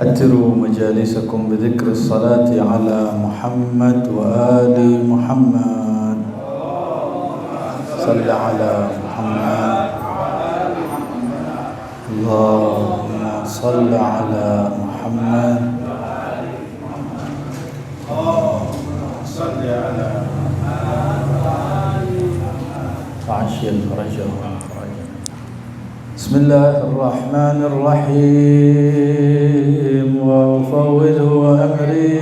أتروا مجالسكم بذكر الصلاة على محمد وآل محمد. صل على محمد. اللهم صل على محمد. صل على فعشي الفرج. بسم الله الرحمن الرحيم وأفوض أمري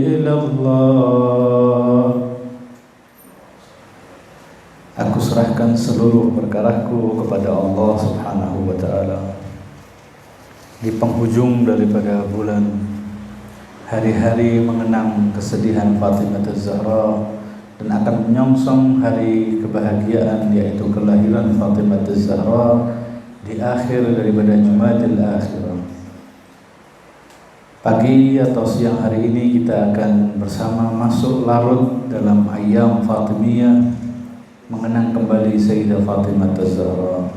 إلى الله. Aku serahkan seluruh perkaraku kepada Allah Subhanahu wa Ta'ala. Di penghujung daripada bulan, hari-hari mengenang kesedihan Fatimah Az-Zahra dan akan menyongsong hari kebahagiaan, yaitu kelahiran Fatimah Az-Zahra di akhir daripada Jumadil Akhirah. Pagi atau siang hari ini kita akan bersama masuk larut dalam Ayyam Fatimiyah, mengenang kembali Sayyidah Fatimah Az-Zahra.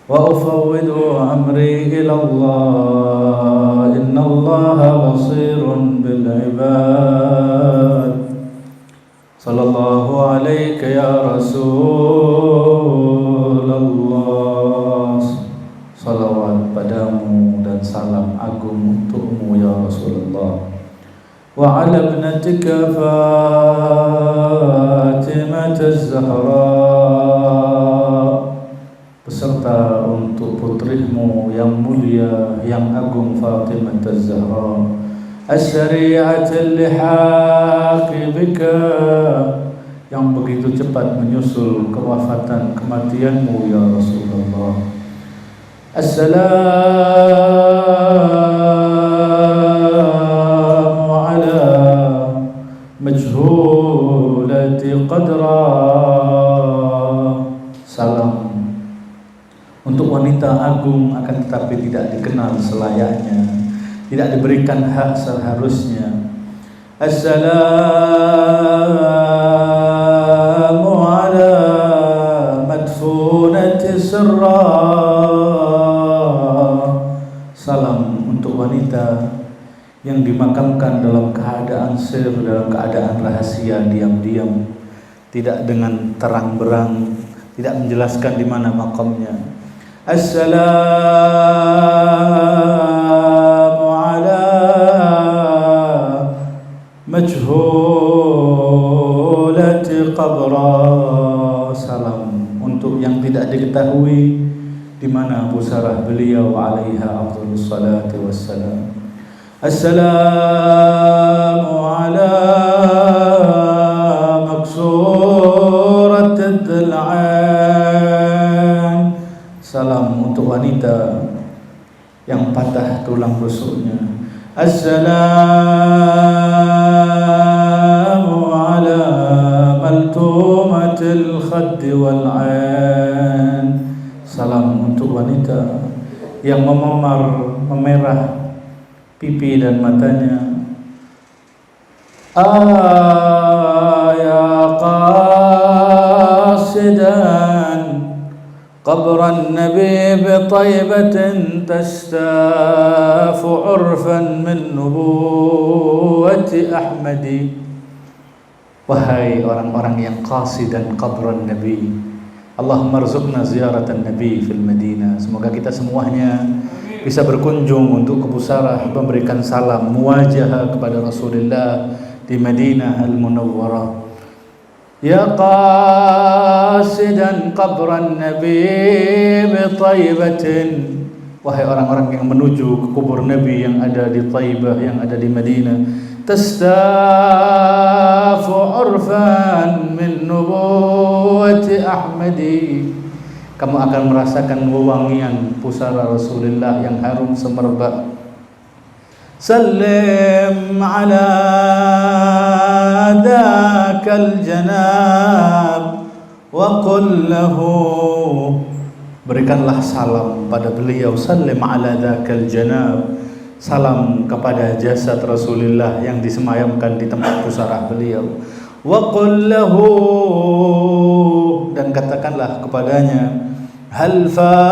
Wa ufawwidu amri ila Allah, innallaha basirun bil ibad. Sallallahu alaika ya Rasulullah. Salawat padamu dan salam agung untukmu ya Rasulullah. Wa ala ibnatika Fatimah Az-Zahra, beserta untuk putrimu yang mulia, yang agung Fatimah Az-Zahra. As-sari'atul lihaqi bika, yang begitu cepat menyusul kewafatan kematianmu ya Rasulullah. Assalamu ala majhulati qadra. Salam untuk wanita agung akan tetapi tidak dikenal selayaknya, tidak diberikan hak seharusnya. Assalamu ala madfunati sirra. Salam untuk wanita yang dimakamkan dalam keadaan sir, dalam keadaan rahasia, diam-diam, tidak dengan terang-berang, tidak menjelaskan di mana makamnya. Assalamu ala majhulati qabra. Salam untuk yang tidak diketahui di mana pusarah beliau alaiha afdhalus salati wassalam. Assalamu ala maksuratid dhal'an. Salam untuk wanita yang patah tulang rusuknya. Assalamu ala maltumatil khaddi wal 'ain. Salam untuk wanita yang memerah pipi dan matanya. Ya qasidan قبر النبي بطيبة تستاف عرفا من نبوة أحمد. Wahai orang-orang yang qasidan qabran Nabi, Allahumma rzuqna ziyaratan Nabi fil Madinah. Semoga kita semuanya bisa berkunjung untuk ke pusarah, memberikan salam muwajahah kepada Rasulullah di Madinah Al-Munawwarah. Ya qasidan qabran Nabi bitaybatin. Wahai orang-orang yang menuju ke kubur Nabi yang ada di Taibah, yang ada di Madinah. Tastafu urfan min nubuwati Ahmadi. Kamu akan merasakan wewangian pusara Rasulullah yang harum semerbak. Sallim ala dakal janab wa qul lahu. Berikanlah salam pada beliau. Sallim ala dakal janab. Salam kepada jasad Rasulullah yang disemayamkan di tempat pusarah beliau. Wa qul lahu, dan katakanlah kepadanya, هل فاطم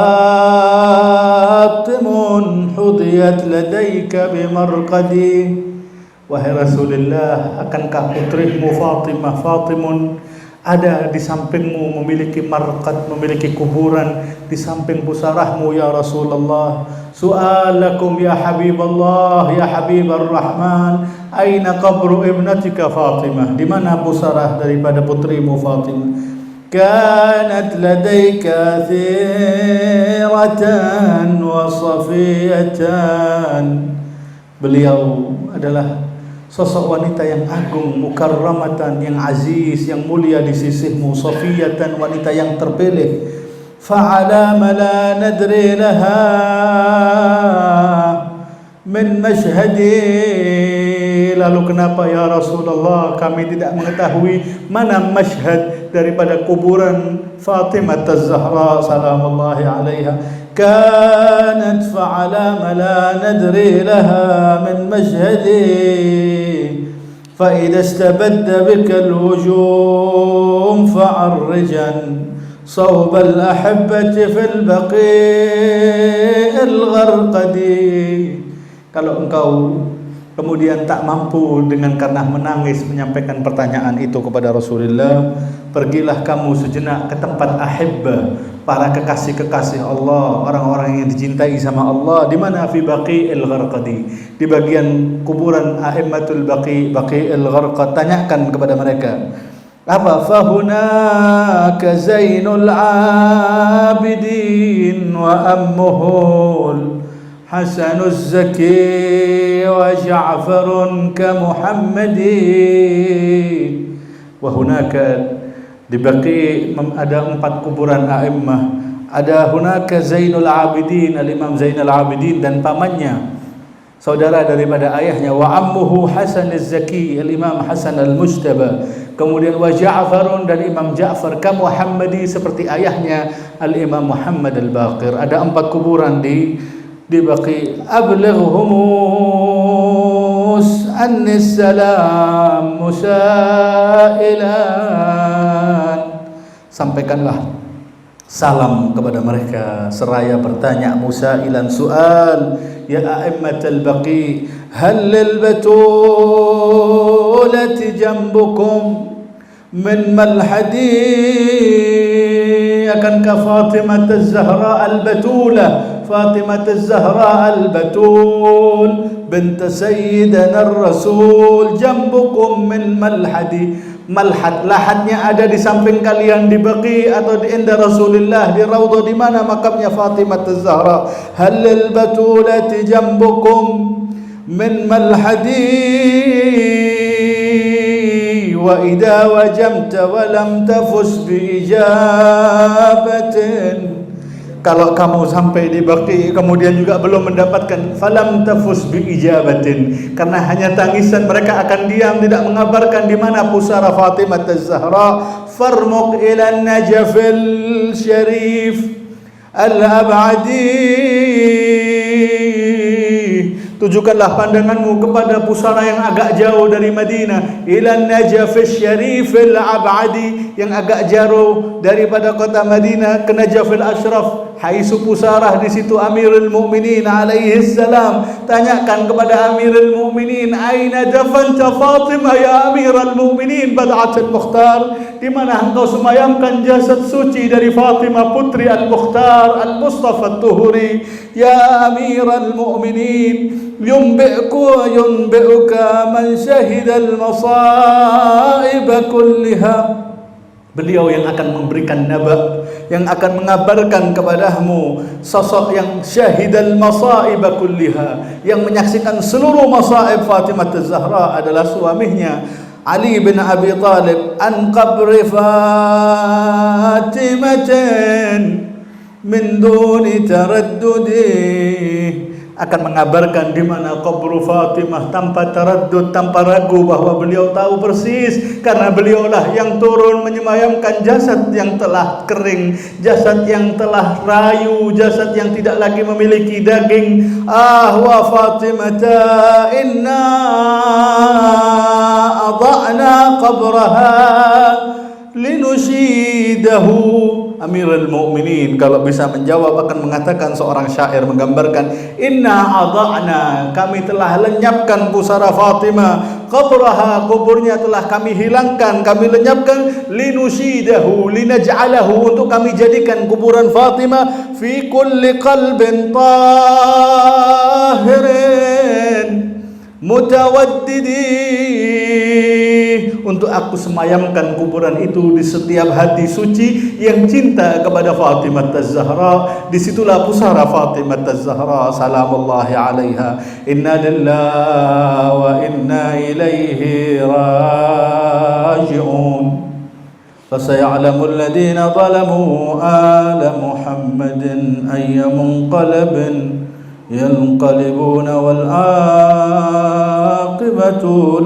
حضيت لديك بمرقدي. Wahai Rasulullah, akankah putrimu Fatimah, Fatimun, ada di sampingmu, memiliki marqad, memiliki kuburan di samping pusarahmu ya Rasulullah. Su'alakum ya Habiballah, ya Habibur Rahman, aina qabru ibnatika Fatimah, di mana pusarah daripada putrimu Fatimah? Kanat ladayka thiratan wa safiyatan. Beliau adalah sosok wanita yang agung, mukarramatan, yang aziz, yang mulia di sisimu, safiyatan, wanita yang terpilih. Fa'alama la nadri laha min mashhadi. Lalu kenapa ya Rasulullah kami tidak mengetahui mana mashhad daripada kuburan Fatimah Az-Zahra salamullahi alaiha. Kanat fa'alama la nadri laha min mashhadi. فإذا استبد بك الوجوم فعرجا صوب الأحبة في البقيع الغرقدي. Kalau engkau kemudian tak mampu dengan karena menangis menyampaikan pertanyaan itu kepada Rasulullah, pergilah kamu sejenak ke tempat ahibbah, para kekasih-kekasih Allah, orang-orang yang dicintai sama Allah. Di mana? Fi Baqi'il Gharqadi, di bagian kuburan a'immatul Baqi'il Gharqad. Tanyakan kepada mereka, apa? Fahunaka Zainul Abidin wa ammuhul Hasanuz Zaki wa Ja'farun ka Muhammadin. Wa hunaka, di Baqi ada 4 kuburan a'immah. Ada hunaka Zainul Abidin, al-Imam Zainal Abidin dan pamannya, saudara daripada ayahnya, wa ammuhu Hasan az-Zaki, al-Imam Hasan al-Mujtaba. Kemudian wa Ja'farun, dan Imam Ja'far, ka Muhammadi, seperti ayahnya al-Imam Muhammad al-Baqir. Ada 4 kuburan di Baqi. Ablighhumus anni salam musailan. Sampaikanlah salam kepada mereka seraya bertanya, musailan, sual, ya a'immatal Baqi, hal lil batulati jambukum min malhadi. Akankah Fatimah Az-Zahra al-Batulah, Fatimah Az-Zahra al-Batul bint Sayyidina Rasul, jambukum min malhadi. Malhad, lahatnya ada di samping kalian di Baqi atau di inda Rasulullah di Raudhah, di mana makamnya Fatimah Az-Zahra. Halil batulati jambukum min malhadi. Wa idza wajamta wa lam tafus bi ijabatin. Kalau kamu sampai di Baqi kemudian juga belum mendapatkan falam tafus bi ijabatin, karena hanya tangisan, mereka akan diam, tidak mengabarkan di mana pusara Fatimah Az-Zahra. Farmuq ila Najafil Syarif al-Abadi. Tujukanlah pandanganmu kepada pusara yang agak jauh dari Madinah. Ila Najaf Syarif al-Abadi, yang agak jauh daripada kota Madinah, ke Najaf al-Ashraf, haisu pusarah di situ Amirul Mukminin alaihi salam. Tanyakan kepada Amirul Mukminin, aina dafanta Fatimah ya Amirul Mukminin bad'at al-Mukhtar, di mana engkau semayamkan jasad suci dari Fatimah putri al-Mukhtar al-Mustafa al-Tuhuri, ya Amirul Mukminin. Yunbi'uka man syahidal masaib kulliha. Beliau yang akan memberikan naba, yang akan mengabarkan kepadamu sosok yang syahidal masaib kulliha, yang menyaksikan seluruh masaib Fatimah Az-Zahra, adalah suaminya Ali bin Abi Talib. An qabri Fatimatin min duni taraddudi, akan mengabarkan di mana kubur Fatimah tanpa taraddud, tanpa ragu, bahwa beliau tahu persis, karena beliaulah yang turun menyemayamkan jasad yang telah kering, jasad yang telah rayu, jasad yang tidak lagi memiliki daging. Wa Fatimah inna adha'na qabraha linushidahu Amirul Mukminin kalau bisa menjawab akan mengatakan seorang syair menggambarkan, inna adha'na, kami telah lenyapkan pusara Fatimah, qabraha, kuburnya telah kami hilangkan, kami lenyapkan, linushidahu, linaj'alahu, untuk kami jadikan kuburan Fatimah fi kulli qalbin tahirin mutawaddidi, untuk aku semayamkan kuburan itu di setiap hati suci yang cinta kepada Fatimah Az-Zahra. Disitulah pusara Fatimah Az-Zahra salamullahi alaiha. Inna lillahi wa inna ilaihi raji'un. فسيعلم الذين ظلموا آل محمد أي منقلب ينقلبون والعاقبة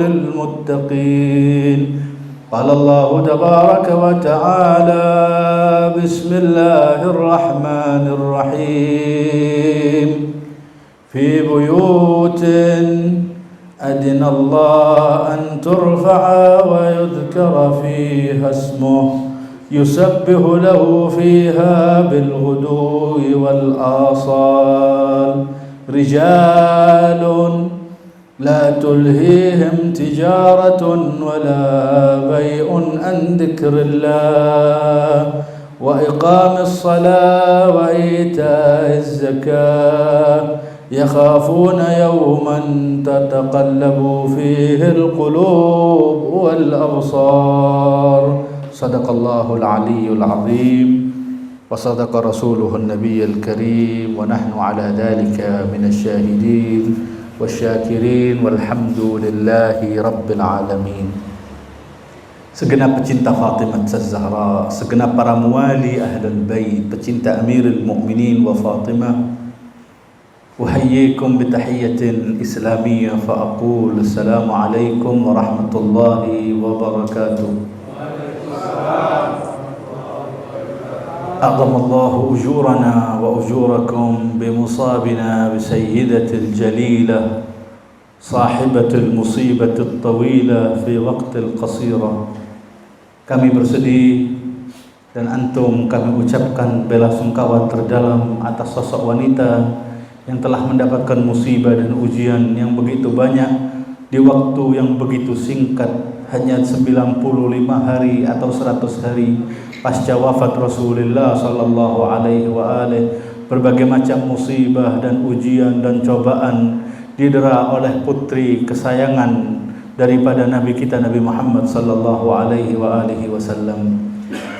للمتقين. قال الله تبارك وتعالى بسم الله الرحمن الرحيم في بيوت أذن الله أن ترفع ويذكر فيها اسمه يسبح له فيها بالغدو والآصال رجال لا تلهيهم تجارة ولا بيع عن ذكر الله وإقام الصلاة وإيتاء الزكاة يخافون يوما تتقلب فيه القلوب والأبصار. صدق الله العلي العظيم وصدق رسوله النبي الكريم ونحن على ذلك من الشاهدين والsyاkirin walhamdulillahi rabbil alamin. Segenap pecinta Fatimah Az-Zahra, segenap para muwali Ahlul Bait, pecinta Amirul Mukminin wa Fatimah, uhayyikum bitahiyyatin islamiyah fa aqul assalamu alaikum warahmatullahi wabarakatuh. أعظم الله أجورنا وأجوركم بمصابنا بسيدة الجليلة صاحبة المصيبة الطويلة في وقت القصيرة. Kami bersedih dan antum kami ucapkan belasungkawa terdalam atas sosok wanita yang telah mendapatkan musibah dan ujian yang begitu banyak di waktu yang begitu singkat, hanya 95 hari atau 100 hari pasca wafat Rasulullah sallallahu alaihi wa alihi. Berbagai macam musibah dan ujian dan cobaan didera oleh putri kesayangan daripada Nabi kita Nabi Muhammad sallallahu alaihi wa alihi wasallam,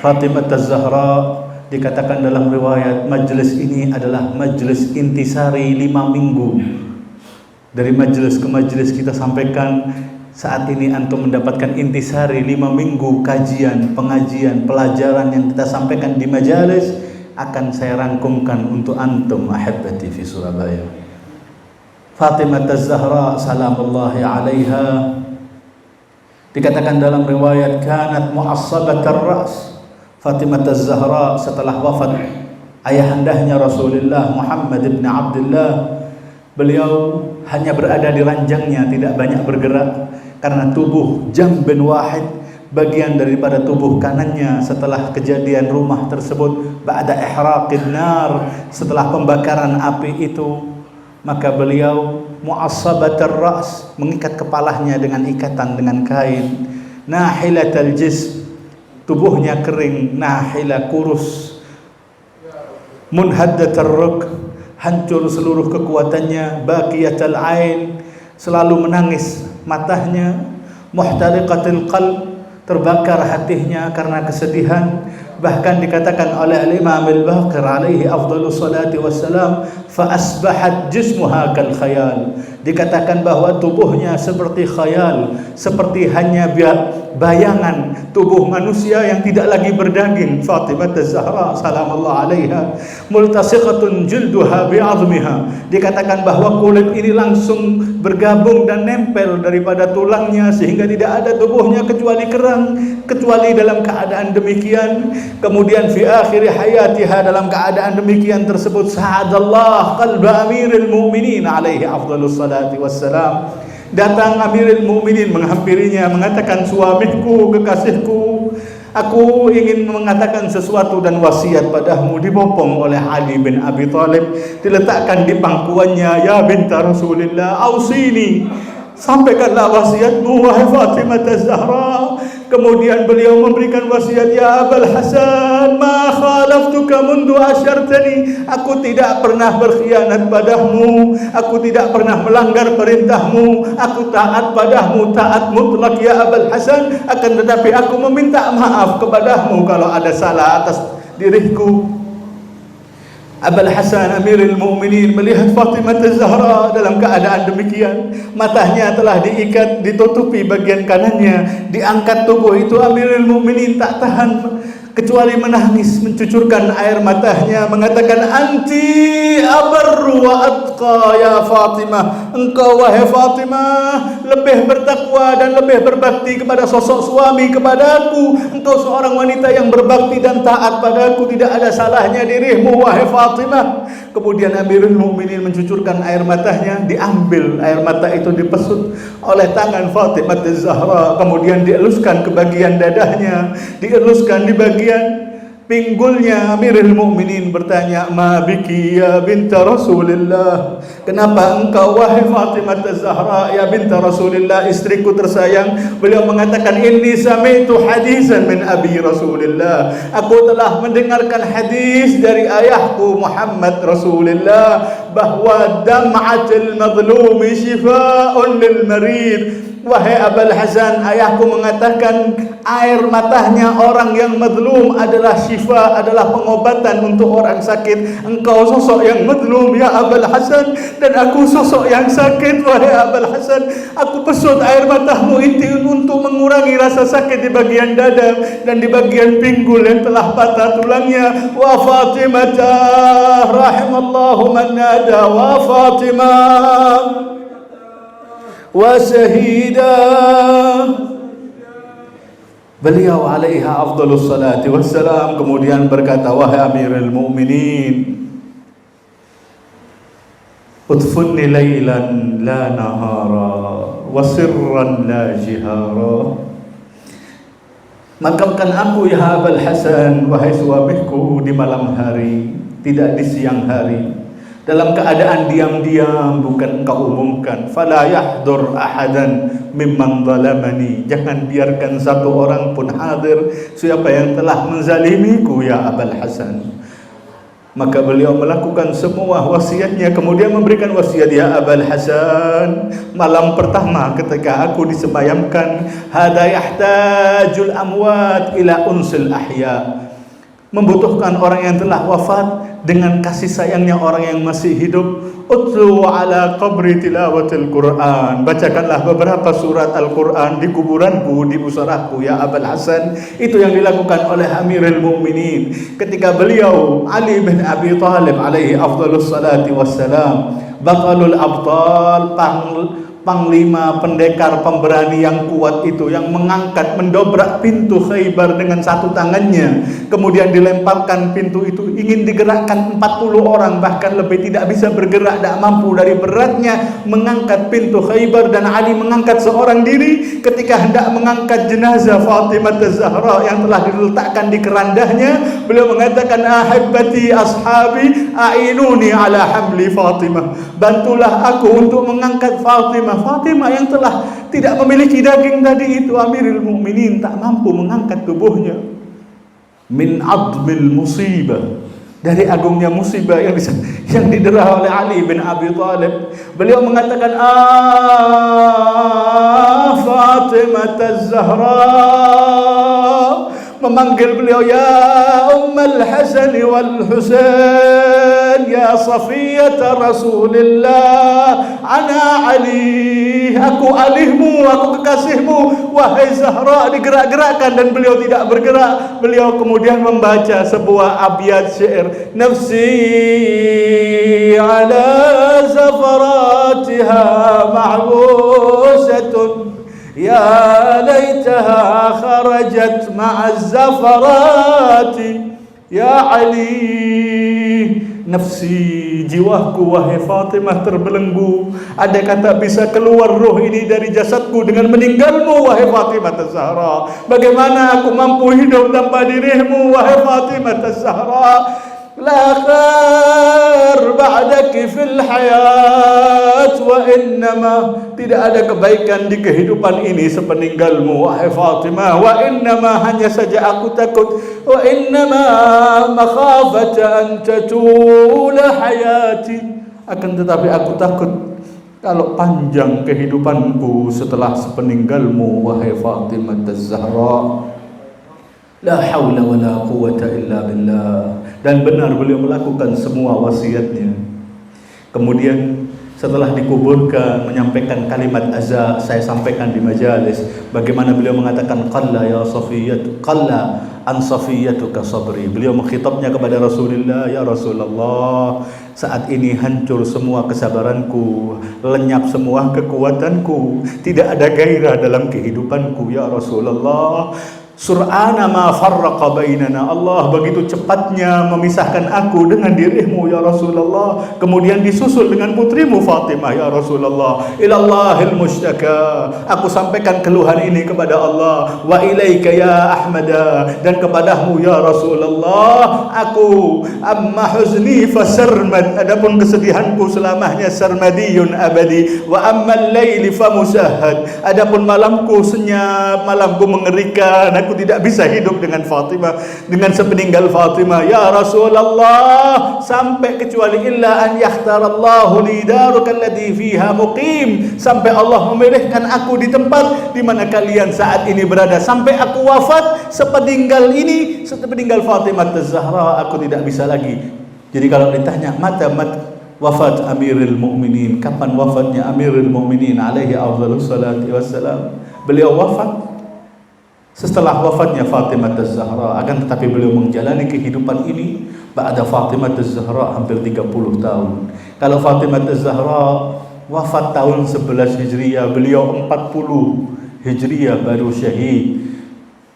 Fatimah Az-Zahra. Dikatakan dalam riwayat majlis ini adalah majlis intisari 5 minggu. Dari majlis ke majlis kita sampaikan, saat ini antum mendapatkan intisari 5 minggu kajian, pengajian, pelajaran yang kita sampaikan di majalis akan saya rangkumkan untuk antum ahibbati fi Surabaya. Fatimah Az-Zahra salamullahi alaiha, dikatakan dalam riwayat kanat mu'assabatar ras. Fatimah Az-Zahra setelah wafat ayahandanya Rasulullah Muhammad ibn Abdullah, beliau hanya berada di ranjangnya, tidak banyak bergerak karena tubuh jambin wahid, bagian daripada tubuh kanannya setelah kejadian rumah tersebut ba'da ihraqin nar, setelah pembakaran api itu, maka beliau mu'assabatar ras, mengikat kepalanya dengan ikatan dengan kain, nahilatal jism, tubuhnya kering, nahila kurus, munhaddatar ruk, hancur seluruh kekuatannya, baqiyatal ain, selalu menangis matanya, muhtariqatil qalb, terbakar hatinya karena kesedihan. Bahkan dikatakan oleh Al-Imam Al-Baqir alaihi afdhalus salati wassalam, fa asbahat jismuha kal khayal, dikatakan bahwa tubuhnya seperti khayal, seperti hanya bayangan tubuh manusia yang tidak lagi berdaging. Fatimah Az-Zahra salamullahi alaiha multasiqatun jilduha bi'azmiha, dikatakan bahwa kulit ini langsung bergabung dan nempel daripada tulangnya sehingga tidak ada tubuhnya kecuali kerang, kecuali dalam keadaan demikian. Kemudian fi akhir hayatiha, dalam keadaan demikian tersebut, sa'adallah qalba amiril mu'minin alaihi afdhalus salati wassalam, datang Amirul Mukminin menghampirinya mengatakan, suamiku, kekasihku, Aku ingin mengatakan sesuatu dan wasiat padamu. Dibopong oleh Ali bin Abi Thalib, diletakkan di pangkuannya. Ya binta Rasulillah, ausini, sampaikanlah wasiatmu wahai Fatimah Az-Zahra. Kemudian beliau memberikan wasiat, ya Abul Hasan, ma khalaftuka mundu asyartani, aku tidak pernah berkhianat padamu, aku tidak pernah melanggar perintahmu, aku taat padamu, taat mutlak ya Abul Hasan. Akan tetapi aku meminta maaf kepadamu kalau ada salah atas diriku. Abul Hasan Amirul Mukminin melihat Fatimah Az-Zahra dalam keadaan demikian, matanya telah diikat, ditutupi bagian kanannya, diangkat tubuh itu. Amirul Mukminin tak tahan kecuali menangis, mencucurkan air matanya, mengatakan, anti abarru wa atqa ya Fatimah, engkau wahai Fatimah lebih bertakwa dan lebih berbakti kepada sosok suami kepadaku, engkau seorang wanita yang berbakti dan taat padaku, tidak ada salahnya dirimu wahai Fatimah. Kemudian Amirul Mukminin mencucurkan air matanya, diambil air mata itu, dipesut oleh tangan Fatimah Az-Zahra, kemudian dieluskan ke bagian dadahnya, dieluskan di bagian pinggulnya. Amirul Mukminin bertanya, ma biki ya binta Rasulillah, kenapa engkau wahai Fatimah Az-Zahra ya binta Rasulillah, istriku tersayang? Beliau mengatakan, inni sami'tu hadisan min abi Rasulillah, aku telah mendengarkan hadis dari ayahku Muhammad Rasulullah, bahwa dam'atul mazlumi shifa'un lil marid. Wahai Abul Hasan, ayahku mengatakan air matanya orang yang mazlum adalah syifa, adalah pengobatan untuk orang sakit. Engkau sosok yang mazlum ya Abul Hasan, dan aku sosok yang sakit wahai Abul Hasan. Aku pesut air matamu itu untuk mengurangi rasa sakit di bagian dada dan di bagian pinggul yang telah patah tulangnya. Wa Fatimah rahimallahu man nada wa Fatimah wa syahida. Beliau alaiha afdalus salati wassalam kemudian berkata, wahai Amirul Mukminin, udfunni laylan la nahara wa sirran la jihara, makamkan aku ya Abul Hasan wahai suamiku di malam hari, tidak di siang hari, dalam keadaan diam-diam, bukan engkau umumkan. Fala yahdur ahadan mimman zalamani, jangan biarkan satu orang pun hadir siapa yang telah menzalimiku ya Abul Hasan. Maka beliau melakukan semua wasiatnya, kemudian memberikan wasiat, ya Abul Hasan, malam pertama ketika aku disemayamkan, hada yahtajul amwat ila unsil ahya, membutuhkan orang yang telah wafat dengan kasih sayangnya orang yang masih hidup. Utlu ala qabri tilawatil Quran, bacakanlah beberapa surat Al-Quran di kuburanku, di musarahku ya Abul Hasan. Itu yang dilakukan oleh Amirul Mukminin ketika beliau Ali bin Abi Thalib alaihi afdalus salati wassalam, batalul abtal, panglima pendekar pemberani yang kuat itu, yang mengangkat, mendobrak pintu Khaybar dengan satu tangannya, kemudian dilemparkan pintu itu, ingin digerakkan 40 orang bahkan lebih, tidak bisa bergerak, tidak mampu dari beratnya mengangkat pintu Khaybar. Dan Ali mengangkat seorang diri ketika hendak mengangkat jenazah Fatimah Az-Zahra yang telah diletakkan di kerandahnya. Beliau mengatakan, ahibbati ashabi a'inuni ala hamli Fatimah, bantulah aku untuk mengangkat Fatimah yang telah tidak memiliki daging tadi itu. Amirul Mukminin tak mampu mengangkat tubuhnya. Min admil musibah, dari agungnya musibah yang didera oleh Ali bin Abi Thalib. Beliau mengatakan, Fatimah Az-Zahra, memanggil beliau, ya Ummul Hasan wal Husain, ya Safiyata Rasulillah, ana Ali, aku alihmu, aku kekasihmu wahai Zahra. Digerak-gerakkan dan beliau tidak bergerak. Beliau kemudian membaca sebuah abyat syair, nafsi ala zafaratiha mahbusatun, ya laitaha kharajat ma'az zafarati, ya Ali Nafsi, jiwaku wahai Fatimah terbelenggu. Adakah tak bisa keluar roh ini dari jasadku dengan meninggalmu wahai Fatimah Az-Zahra? Bagaimana aku mampu hidup tanpa dirimu wahai Fatimah Az-Zahra? La khair ba'daki fil hayat wa innama, tidak ada kebaikan di kehidupan ini sepeninggalmu wahai Fatimah. Wa innama, hanya saja aku takut, wa innama makhafata an tatula hayati, akan tetapi aku takut kalau panjang kehidupanku setelah sepeninggalmu wahai Fatimah Az-Zahra. La haula wa la quwwata illa billah. Dan benar beliau melakukan semua wasiatnya. Kemudian setelah dikuburkan, menyampaikan kalimat azza, saya sampaikan di majalis bagaimana beliau mengatakan qalla ya Safiyyah, qalla an Safiyyatuka sabri. Beliau mengkhitabnya kepada Rasulullah, ya Rasulullah, saat ini hancur semua kesabaranku, lenyap semua kekuatanku, tidak ada gairah dalam kehidupanku ya Rasulullah. Sur'ana ma farraqa bainana, Allah begitu cepatnya memisahkan aku dengan dirimu ya Rasulullah. Kemudian disusul dengan putrimu Fatimah ya Rasulullah. Ilallahil mushtaka, aku sampaikan keluhan ini kepada Allah. Wa ilaika ya Ahmada, dan kepadamu ya Rasulullah. Aku amma huzni fasarmad, adapun kesedihanku selamanya sarmadiyun abadi. Wa ammal laili famusahhad, adapun malamku senyap, malamku mengerikan. Aku tidak bisa hidup dengan Fatimah, dengan sepeninggal Fatimah ya Rasulullah, sampai kecuali illa an yakhtarallahu li darukal ladzi fiha muqim, sampai Allah memilihkan aku di tempat di mana kalian saat ini berada, sampai aku wafat sepeninggal ini, sepeninggal Fatimah Az-Zahra, aku tidak bisa lagi. Jadi kalau ditanya mata wafat Amirul Mukminin, kapan wafatnya Amirul Mukminin alaihi afdhalus salati wassalam, beliau wafat setelah wafatnya Fatimah Az-Zahra. Akan tetapi beliau menjalani kehidupan ini ba'da Fatimah Az-Zahra hampir 30 tahun. Kalau Fatimah Az-Zahra wafat tahun 11 Hijriah, beliau 40 Hijriah baru syahid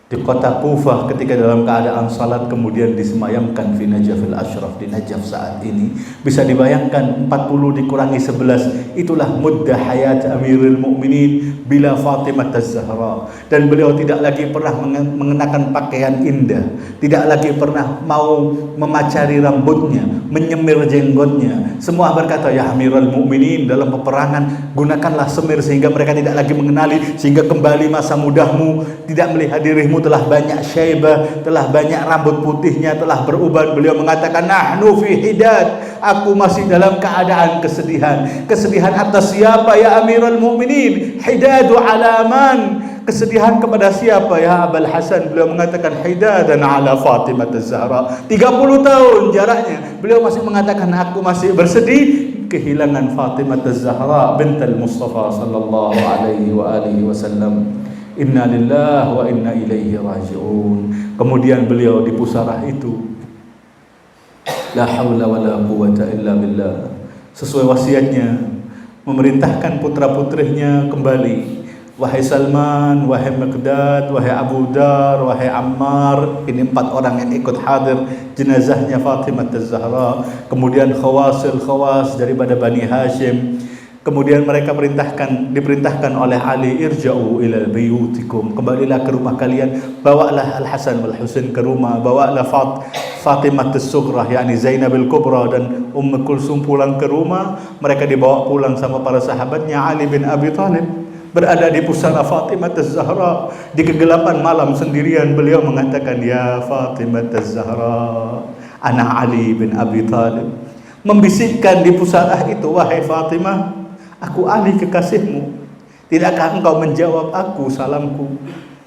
di kota Kufah ketika dalam keadaan salat, kemudian disemayamkan di Najafil Ashraf, di Najaf saat ini. Bisa dibayangkan 40 dikurangi 11, itulah muddah hayat Amirul Mukminin bila Fatimah Az-Zahra. Dan beliau tidak lagi pernah mengenakan pakaian indah, tidak lagi pernah mau memacari rambutnya, menyemir jenggotnya. Semua berkata, ya Amirul Mukminin, dalam peperangan gunakanlah semir sehingga mereka tidak lagi mengenali, sehingga kembali masa mudahmu, tidak melihat dirimu telah banyak syaibah, telah banyak rambut putihnya telah beruban. Beliau mengatakan, nahnu fi hidad, aku masih dalam keadaan kesedihan. Kesedihan atas siapa ya Amirul Mukminin? Hidadu alaman, kesedihan kepada siapa ya Abul Hasan? Beliau mengatakan hidadan ala Fatimah Az-Zahra. 30 tahun jaraknya, beliau masih mengatakan aku masih bersedih kehilangan Fatimah Az-Zahra bintul Mustafa sallallahu alaihi wa alihi wasallam. Inna lillahi wa inna ilaihi raji'un. Kemudian beliau di pusarah itu, la haula wa la quwwata illa billah, sesuai wasiatnya memerintahkan putra-putrinya kembali. Wahai Salman, wahai Miqdad, wahai Abu Dar, wahai Ammar. Ini 4 orang yang ikut hadir jenazahnya Fatimah Az-Zahra. Kemudian khawas daripada Bani Hashim. Kemudian mereka diperintahkan oleh Ali, irja'u ila buyutikum, kembalilah ke rumah kalian, bawalah Al-Hasan wal Husain ke rumah, bawalah Fatimah As-Sughra yakni Zainab Al-Kubra dan Kulsum pulang ke rumah. Mereka dibawa pulang sama para sahabatnya. Ali bin Abi Thalib berada di pusara Fatimah Az-Zahra di kegelapan malam sendirian. Beliau mengatakan, ya Fatimah Az-Zahra, ana Ali bin Abi Thalib, membisikkan di pusara itu, wahai Fatimah, aku Ali kekasihmu, tidakkah engkau menjawab aku salamku?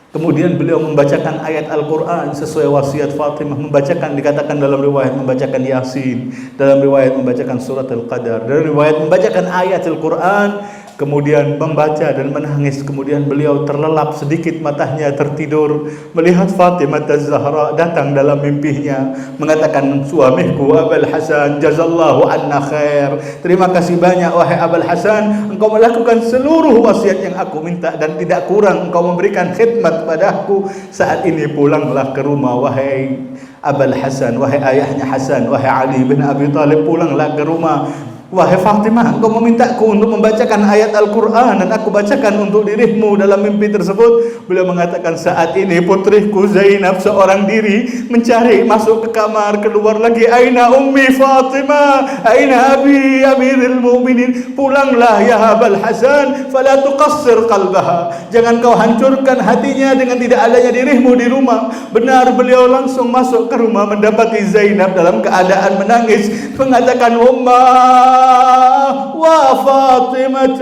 Kemudian beliau membacakan ayat Al-Quran sesuai wasiat Fatimah, membacakan, dikatakan dalam riwayat membacakan Yasin, dalam riwayat membacakan surat Al-Qadar, dalam riwayat membacakan ayat Al-Quran, kemudian membaca dan menangis. Kemudian beliau terlelap sedikit, matanya tertidur, melihat Fatimah Az-Zahra datang dalam mimpinya, mengatakan, suamiku Abul Hasan, jazallahu anna khair, terima kasih banyak wahai Abul Hasan, engkau melakukan seluruh wasiat yang aku minta dan tidak kurang, engkau memberikan khidmat padaku. Saat ini pulanglah ke rumah wahai Abul Hasan, wahai ayahnya Hasan, wahai Ali bin Abi Thalib, pulanglah ke rumah. Wahai Fatimah, engkau memintaku untuk membacakan ayat Al-Quran dan aku bacakan untuk dirimu dalam mimpi tersebut. Beliau mengatakan, saat ini putriku Zainab seorang diri mencari masuk ke kamar, keluar lagi, aina ummi Fatimah, aina abi amiril mu'minin. Pulanglah ya Abul Hasan, fala tuqassir qalbaha, jangan kau hancurkan hatinya dengan tidak adanya dirimu di rumah. Benar, beliau langsung masuk ke rumah, mendapati Zainab dalam keadaan menangis, mengatakan, Ummah wa Fatimah,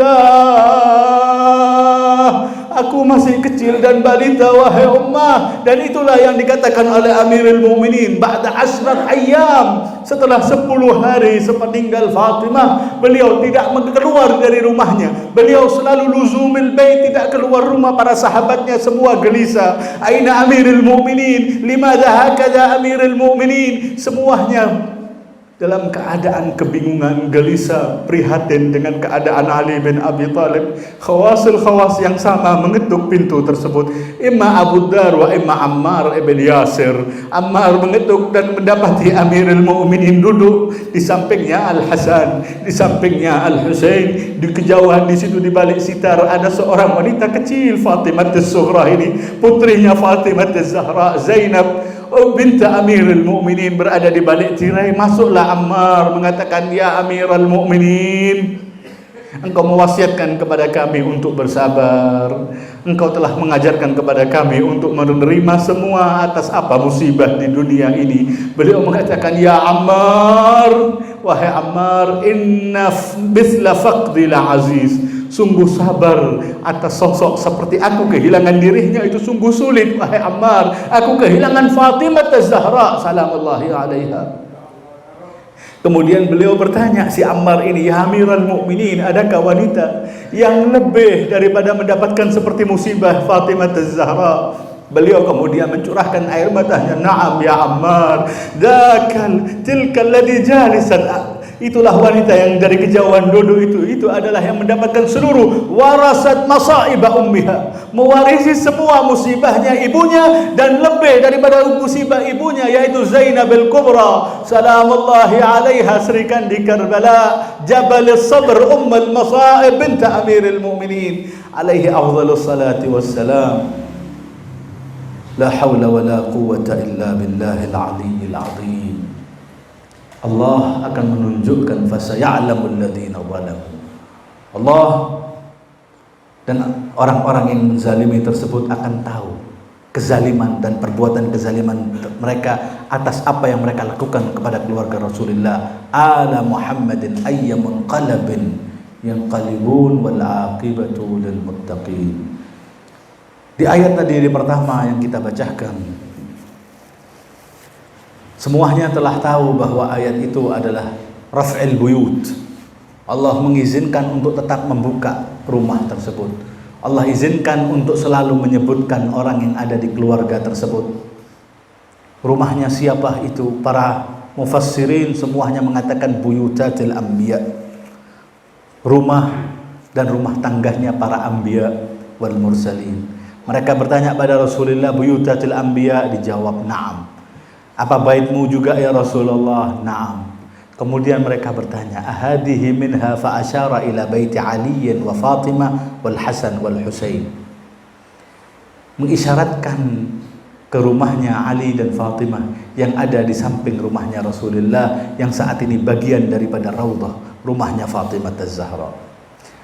aku masih kecil dan balita wahai ummah. Dan itulah yang dikatakan oleh Amirul Mukminin, ba'da asrat ayyam, setelah 10 hari sepeninggal Fatimah, beliau tidak keluar dari rumahnya. Beliau selalu luzumil bait, tidak keluar rumah. Para sahabatnya semua gelisah, aina Amirul Mukminin, limadha hakadha Amirul Mukminin. Semuanya dalam keadaan kebingungan, gelisah, prihatin dengan keadaan Ali bin Abi Thalib. Khawasul khawas yang sama mengetuk pintu tersebut, imma Abu Dar wa imma Ammar ibn Yasir. Ammar mengetuk dan mendapati Amirul Mukminin duduk, di sampingnya Al Hasan, di sampingnya Al Husain. Di kejauhan di situ, di balik sitar, ada seorang wanita kecil, Fatimah as-Sughra ini, putrinya Fatimah az-Zahra Zainab, binta Amirul Mukminin, berada di balik tirai. Masuklah Ammar, mengatakan, ya Amirul Mukminin, engkau mewasiatkan kepada kami untuk bersabar. Engkau telah mengajarkan kepada kami untuk menerima semua atas apa musibah di dunia ini. Beliau mengatakan, ya Ammar, wahai Ammar, inna mithla faqdil aziz, sungguh sabar atas sosok seperti aku, kehilangan dirinya itu sungguh sulit. Wahai Ammar, aku kehilangan Fatimah az-Zahra salamullahi alaiha. Kemudian beliau bertanya, si Ammar ini, ya Amirul Mukminin, adakah wanita yang lebih daripada mendapatkan seperti musibah Fatimah az-Zahra? Beliau kemudian mencurahkan air matanya, na'am ya Ammar, tilkal ladhi jalisat, itulah wanita yang dari kejauhan duduk itu adalah yang mendapatkan seluruh warasat masaiba ummiha, mewarisi semua musibahnya ibunya dan lebih daripada musibah ibunya, yaitu Zainab al-Kubra salamullahi alaiha, serikan di Karbala, Jabal as-Sabr, ummul masaib, bint Amirul Mukminin alaihi afdhalus salati wassalam. La hawla wa la quwwata illa billahil aliyyil azim. Allah akan menunjukkan fasaya'lamul ladzina zalamu. Allah dan orang-orang yang menzalimi tersebut akan tahu kezaliman dan perbuatan kezaliman mereka atas apa yang mereka lakukan kepada keluarga Rasulullah. Ala Muhammadin ayyamun qalbin yanqalibun wal aqibatu lil muttaqin. Di ayat tadi di pertama yang kita bacakan, semuanya telah tahu bahwa ayat itu adalah raf'il buyut. Allah mengizinkan untuk tetap membuka rumah tersebut. Allah izinkan untuk selalu menyebutkan orang yang ada di keluarga tersebut. Rumahnya siapa itu? Para mufassirin semuanya mengatakan buyutatil anbiya, rumah dan rumah tangganya para anbiya wal mursalin. Mereka bertanya pada Rasulullah, buyutatil anbiya, dijawab na'am. Apa baitmu juga ya Rasulullah? Na'am. Kemudian mereka bertanya, ahadihi minha, fa asyara ila baiti Ali wa Fatimah wal Hasan wal Husain. Mengisyaratkan ke rumahnya Ali dan Fatimah yang ada di samping rumahnya Rasulullah, yang saat ini bagian daripada raudhah rumahnya Fatimah az-Zahra.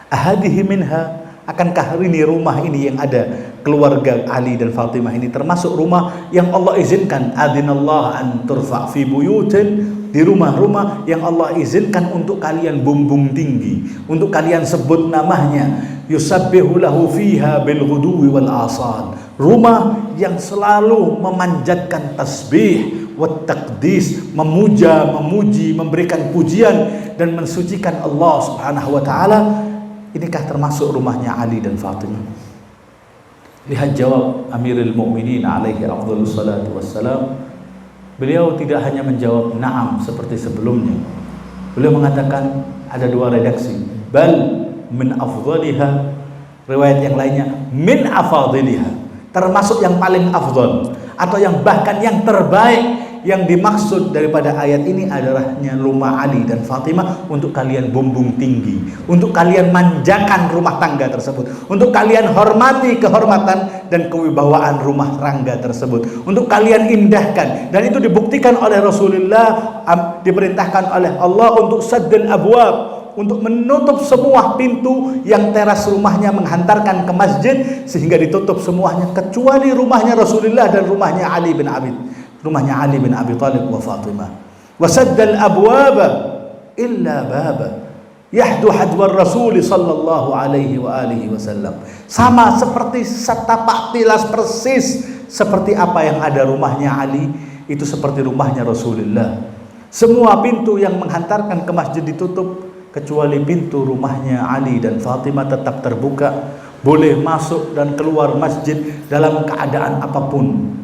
Ahadihi minha, akankah ini rumah ini yang ada keluarga Ali dan Fatimah ini termasuk rumah yang Allah izinkan, adzinallah an turfa fi buyutin, di rumah-rumah yang Allah izinkan untuk kalian bumbung tinggi, untuk kalian sebut namanya, yusabbihu lahu fiha bil ghuduwi wal asal, rumah yang selalu memanjatkan tasbih wat taqdis, memuja, memuji, memberikan pujian dan mensucikan Allah Subhanahu wa taala. Inikah termasuk rumahnya Ali dan Fatimah? Lihat jawab Amirul Mukminin alaihi afdhalus salatu wassalam. Beliau tidak hanya menjawab na'am seperti sebelumnya. Beliau mengatakan ada dua redaksi, bal min afdhaliha, riwayat yang lainnya min afadhiliha, termasuk yang paling afdhal atau yang bahkan yang terbaik, yang dimaksud daripada ayat ini adalah rumah Ali dan Fatimah untuk kalian bumbung tinggi, untuk kalian manjakan rumah tangga tersebut, untuk kalian hormati kehormatan dan kewibawaan rumah tangga tersebut, untuk kalian indahkan. Dan itu dibuktikan oleh Rasulullah, diperintahkan oleh Allah untuk saddul abwab, untuk menutup semua pintu yang teras rumahnya menghantarkan ke masjid, sehingga ditutup semuanya kecuali rumahnya Rasulullah dan rumahnya Ali bin Abi Thalib wa Fatimah. Wa saddal abwaba illa baba yahdu hadwar Rasul sallallahu alaihi wa alihi wasallam. Sama seperti setapak tilas persis seperti apa yang ada rumahnya Ali, itu seperti rumahnya Rasulullah. Semua pintu yang menghantarkan ke masjid ditutup kecuali pintu rumahnya Ali dan Fatimah tetap terbuka, boleh masuk dan keluar masjid dalam keadaan apapun.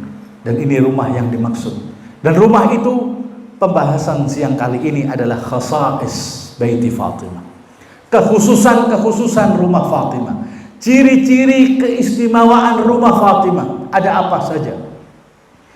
Dan ini rumah yang dimaksud. Dan rumah itu, pembahasan siang kali ini adalah khasa'is baiti Fatimah, kekhususan rumah Fatimah, ciri-ciri keistimewaan rumah Fatimah. Ada apa saja?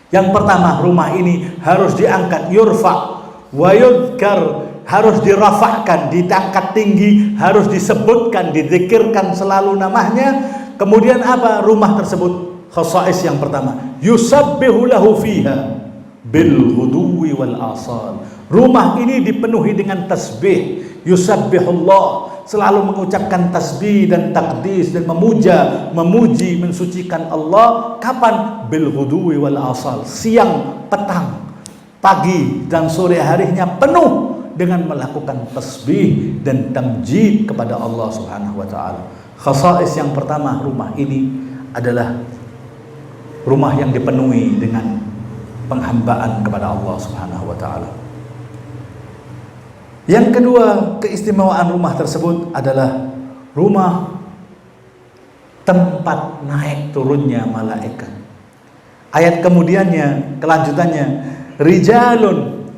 Yang pertama, rumah ini harus diangkat, yurfa wa yudhkar, harus dirafa'kan, ditangkat tinggi, harus disebutkan, dizikirkan selalu namanya. Kemudian apa? Rumah tersebut, khasa'is yang pertama, yusabbihu lahu fiha bil ghuduwi wal asal. Rumah ini dipenuhi dengan tasbih, yusabbihullah, selalu mengucapkan tasbih dan takdis dan memuji, mensucikan Allah. Kapan? Bil ghuduwi wal asal, siang, petang, pagi dan sore harinya penuh dengan melakukan tasbih dan tamjid kepada Allah Subhanahu wa taala. Khasa'is yang pertama, rumah ini adalah rumah yang dipenuhi dengan penghambaan kepada Allah Subhanahu wa taala. Yang kedua, keistimewaan rumah tersebut adalah rumah tempat naik turunnya malaikat. Ayat kemudiannya, kelanjutannya, rijalun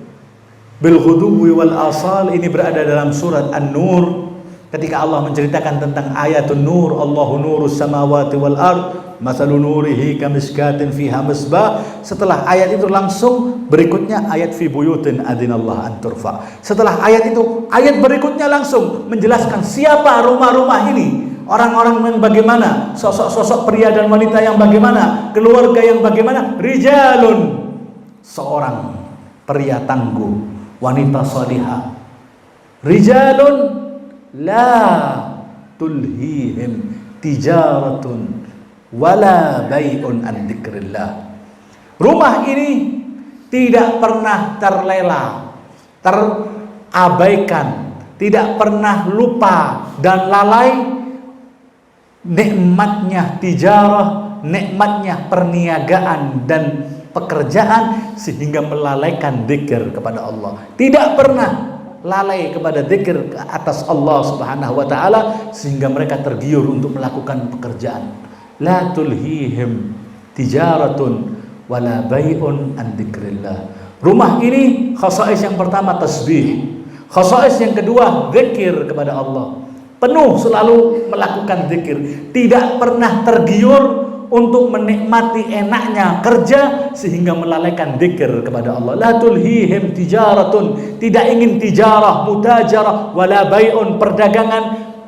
bil ghuduwi wal asal, ini berada dalam surat An-Nur ketika Allah menceritakan tentang ayatun nur, Allahu nurus samawati wal ard, masalu nurihi kamiskatin fiha misbah. Setelah ayat itu langsung berikutnya ayat fi buyutin adinallah an turfa. Setelah ayat itu, ayat berikutnya langsung menjelaskan siapa rumah-rumah ini, orang-orang yang bagaimana, sosok-sosok pria dan wanita yang bagaimana, keluarga yang bagaimana. Rijalun, seorang pria tangguh, wanita salihah. Rijalun la tulhihim tijaratun wala bai'un an dzikrillah. Rumah ini tidak pernah terlena, terabaikan, tidak pernah lupa dan lalai nikmatnya tijarah, nikmatnya perniagaan dan pekerjaan, sehingga melalaikan zikir kepada Allah. Tidak pernah lalai kepada zikir atas Allah Subhanahu wa taala sehingga mereka tergiur untuk melakukan pekerjaan. La tulhihim tijaratun wala bai'un an dzikrillah. Rumah ini khasa'is yang pertama tasbih, khasa'is yang kedua zikir kepada Allah. Penuh selalu melakukan zikir, tidak pernah tergiur untuk menikmati enaknya kerja sehingga melalaikan zikir kepada Allah. La tulhihim tijaratun, tidak ingin tijarah, mutajarah, wala bai'un, perdagangan,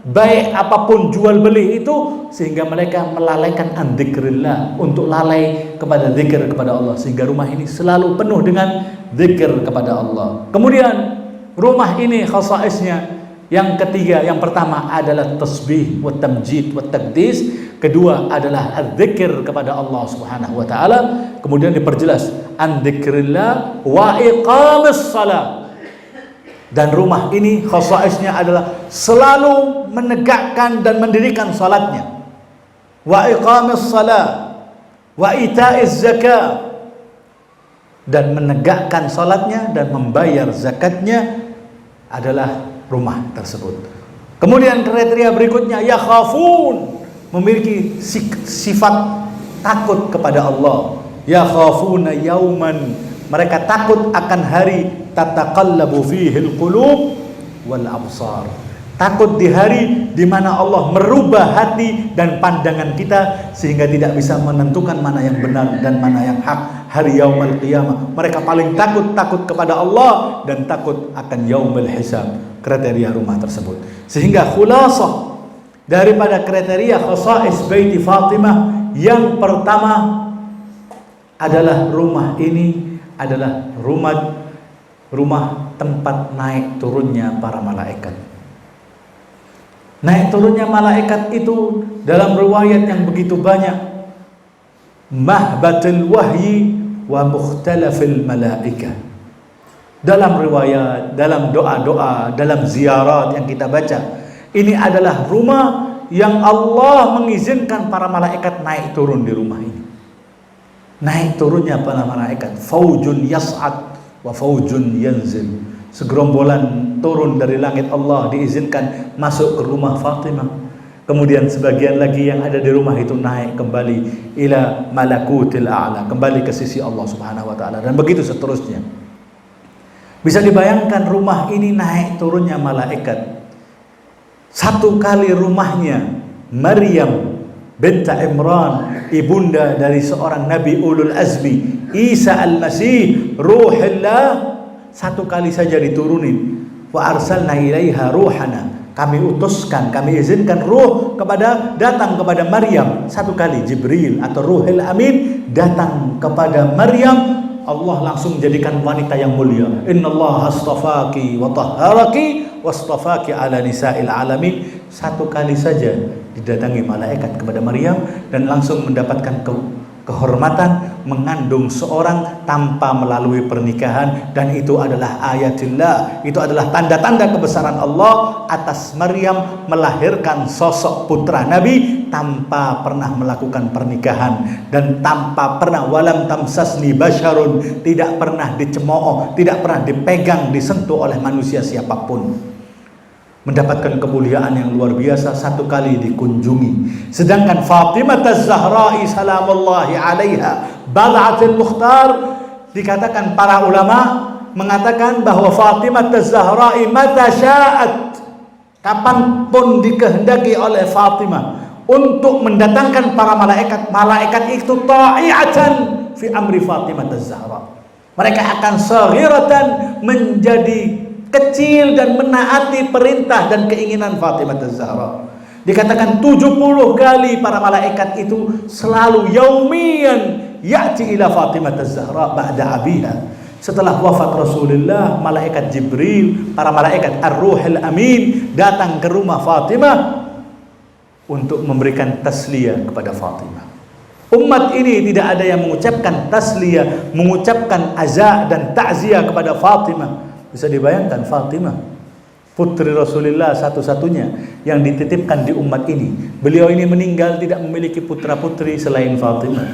baik apapun jual beli itu, sehingga mereka melalaikan an dzikrillah, untuk lalai kepada zikir kepada Allah, sehingga rumah ini selalu penuh dengan zikir kepada Allah. Kemudian rumah ini khasa'isnya yang ketiga, yang pertama adalah tasbih wa tamjid wa taqdis, kedua adalah az-zikir kepada Allah Subhanahu wa taala, kemudian diperjelas an dzikrillah wa iqamis shalah. Dan rumah ini khasa'isnya adalah selalu menegakkan dan mendirikan salatnya, wa iqamis shalah wa ita'iz zakah, dan menegakkan salatnya dan membayar zakatnya adalah rumah tersebut. Kemudian kriteria berikutnya, yakhafun, memiliki sifat takut kepada Allah. Yakhafuna yauman, mereka takut akan hari tataqallabu fihi alqulub wal absar, Takut di hari di mana Allah merubah hati dan pandangan kita sehingga tidak bisa menentukan mana yang benar dan mana yang hak hari yaumul qiyamah. Mereka paling takut kepada Allah dan takut akan yaumul hisab. Kriteria rumah tersebut. Sehingga khulasah daripada kriteria khasais Baiti Fatimah yang pertama adalah rumah ini adalah rumah tempat naik turunnya para malaikat. Naik turunnya malaikat itu dalam riwayat yang begitu banyak. Mahbatul wahyi wa mukhtalafil malaikah. Dalam riwayat, dalam doa-doa, dalam ziarat yang kita baca, ini adalah rumah yang Allah mengizinkan para malaikat naik turun di rumah ini. Naik turunnya para malaikat, faujun yas'ad wa faujun yanzil. Segerombolan turun dari langit Allah diizinkan masuk ke rumah Fatimah. Kemudian sebagian lagi yang ada di rumah itu naik kembali ila malakutil a'la, kembali ke sisi Allah Subhanahu wa taala, dan begitu seterusnya. Bisa dibayangkan rumah ini naik turunnya malaikat. Satu kali rumahnya Maryam binta Imran, ibunda dari seorang Nabi Ulul Azmi, Isa al-Masih Ruhullah, satu kali saja diturunin. Wa arsalna ilaiha ruhana, kami utuskan, kami izinkan ruh datang kepada Maryam. Satu kali Jibril atau Ruhul Amin datang kepada Maryam, Allah langsung jadikan wanita yang mulia. Innallaha astafaki wa tahharaki wastafaki ala nisa'il alamin. Satu kali saja didatangi malaikat kepada Maryam dan langsung mendapatkan kehormatan mengandung seorang tanpa melalui pernikahan, dan itu adalah ayatillah, itu adalah tanda-tanda kebesaran Allah atas Maryam melahirkan sosok putra Nabi tanpa pernah melakukan pernikahan dan tanpa pernah walam tamsasni basyarun, tidak pernah dicemooh, tidak pernah dipegang, disentuh oleh manusia siapapun. Mendapatkan kemuliaan yang luar biasa, satu kali dikunjungi. Sedangkan Fatimah Az-Zahra salamullahi alaiha bal'atul mukhtar, dikatakan para ulama mengatakan bahwa Fatimah Az-Zahra mata sya'at, kapanpun dikehendaki oleh Fatimah untuk mendatangkan para malaikat, malaikat itu ta'iatan fi amri Fatimah Az-Zahra. Mereka akan saghiratan, menjadi kecil dan menaati perintah dan keinginan Fatimah Az-Zahra. Dikatakan 70 kali para malaikat itu selalu yaumiyan ya'ti ila Fatimah Az-Zahra ba'da abiha. Setelah wafat Rasulullah, malaikat Jibril, para malaikat Ar-Ruhul Amin datang ke rumah Fatimah untuk memberikan tasliyah kepada Fatimah. Umat ini tidak ada yang mengucapkan tasliyah, mengucapkan aza dan ta'ziyah kepada Fatimah. Bisa dibayangkan, Fatimah putri Rasulullah satu-satunya yang dititipkan di umat ini. Beliau ini meninggal tidak memiliki putra-putri selain Fatimah.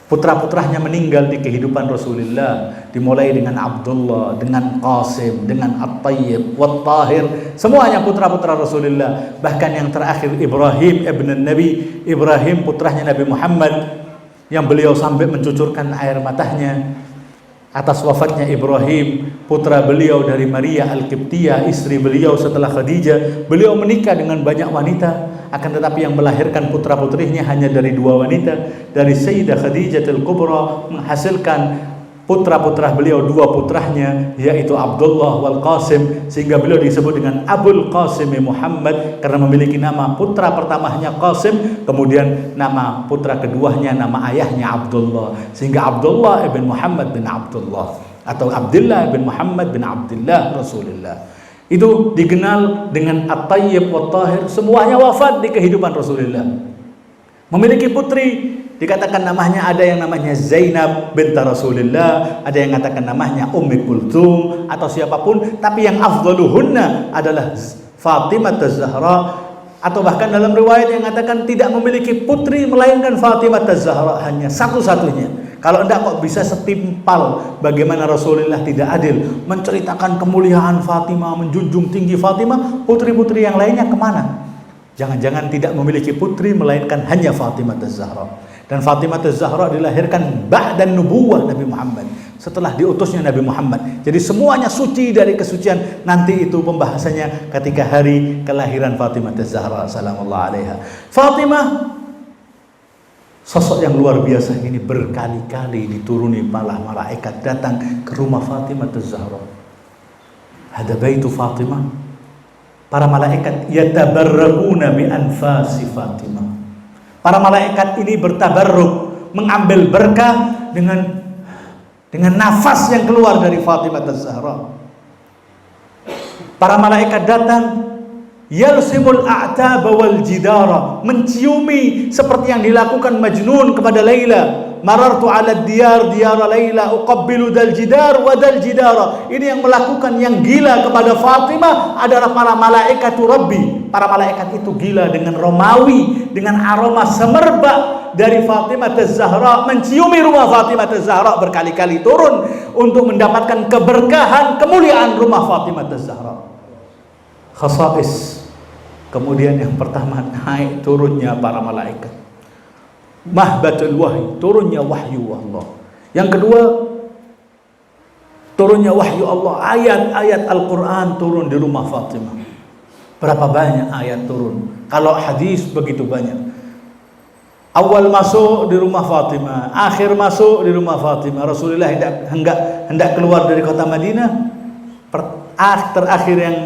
Putra-putranya meninggal di kehidupan Rasulullah, dimulai dengan Abdullah, dengan Qasim, dengan At-Tayyib, Wat-Tahir, semuanya putra-putra Rasulullah. Bahkan yang terakhir Ibrahim ibn Nabi, Ibrahim putranya Nabi Muhammad, yang beliau sampai mencucurkan air matanya atas wafatnya Ibrahim, putra beliau dari Maria Al-Qibtiyah, istri beliau setelah Khadijah. Beliau menikah dengan banyak wanita, akan tetapi yang melahirkan putra-putrinya hanya dari 2 wanita. Dari Sayyidah Khadijah Al-Kubra menghasilkan putra-putra beliau, 2 putranya, yaitu Abdullah wal Qasim, sehingga beliau disebut dengan Abul Qasim Muhammad karena memiliki nama putra pertamanya Qasim, kemudian nama putra keduanya, nama ayahnya Abdullah, sehingga Abdullah ibn Muhammad bin Abdullah atau Abdullah bin Muhammad bin Abdullah Rasulullah. Itu dikenal dengan At-Tayyib Wat-Tahir, semuanya wafat di kehidupan Rasulullah. Memiliki putri, dikatakan namanya, ada yang namanya Zainab binta Rasulullah, ada yang katakan namanya Ummi Kulthum atau siapapun, tapi yang afdaluhunna adalah Fatimah Az-Zahra, atau bahkan dalam riwayat yang katakan tidak memiliki putri melainkan Fatimah Az-Zahra, hanya satu-satunya. Kalau enggak kok bisa setimpal bagaimana Rasulullah tidak adil, menceritakan kemuliaan Fatimah, menjunjung tinggi Fatimah, putri-putri yang lainnya kemana? Jangan-jangan tidak memiliki putri melainkan hanya Fatimah Az-Zahra. Dan Fatimah Az-Zahra dilahirkan ba'dan nubuwah Nabi Muhammad, setelah diutusnya Nabi Muhammad. Jadi semuanya suci dari kesucian. Nanti itu pembahasannya ketika hari kelahiran Fatimah Az-Zahra salamullah alaiha. Fatimah, sosok yang luar biasa ini, berkali-kali dituruni malah malaikat datang ke rumah Fatimah Az-Zahra. Hada baitu Fatimah. Para malaikat yatabarrabuna bi anfasi Fatimah. Para malaikat ini bertabarruk, mengambil berkah dengan nafas yang keluar dari Fatimah Az-Zahra. Para malaikat datang, yalsimul a'taba wal jidara, menciumi seperti yang dilakukan Majnun kepada Laila. Marartu ala diyar Laila uqabbilu dal jidar wa dal jidara. Ini yang melakukan yang gila kepada Fatimah adalah para malaikat Rabbi. Para malaikat itu gila dengan Romawi, dengan aroma semerbak dari Fatimah Az-Zahra, menciumi rumah Fatimah Az-Zahra, berkali-kali turun untuk mendapatkan keberkahan, kemuliaan rumah Fatimah Az-Zahra. Khasais. Kemudian yang pertama, naik turunnya para malaikat. Mahbatul wahyi, turunnya wahyu Allah. Yang kedua, turunnya wahyu Allah, ayat-ayat Al-Quran turun di rumah Fatimah. Berapa banyak ayat turun? Kalau hadis begitu banyak. Awal masuk di rumah Fatimah, akhir masuk di rumah Fatimah. Rasulullah hendak keluar dari kota Madinah, terakhir yang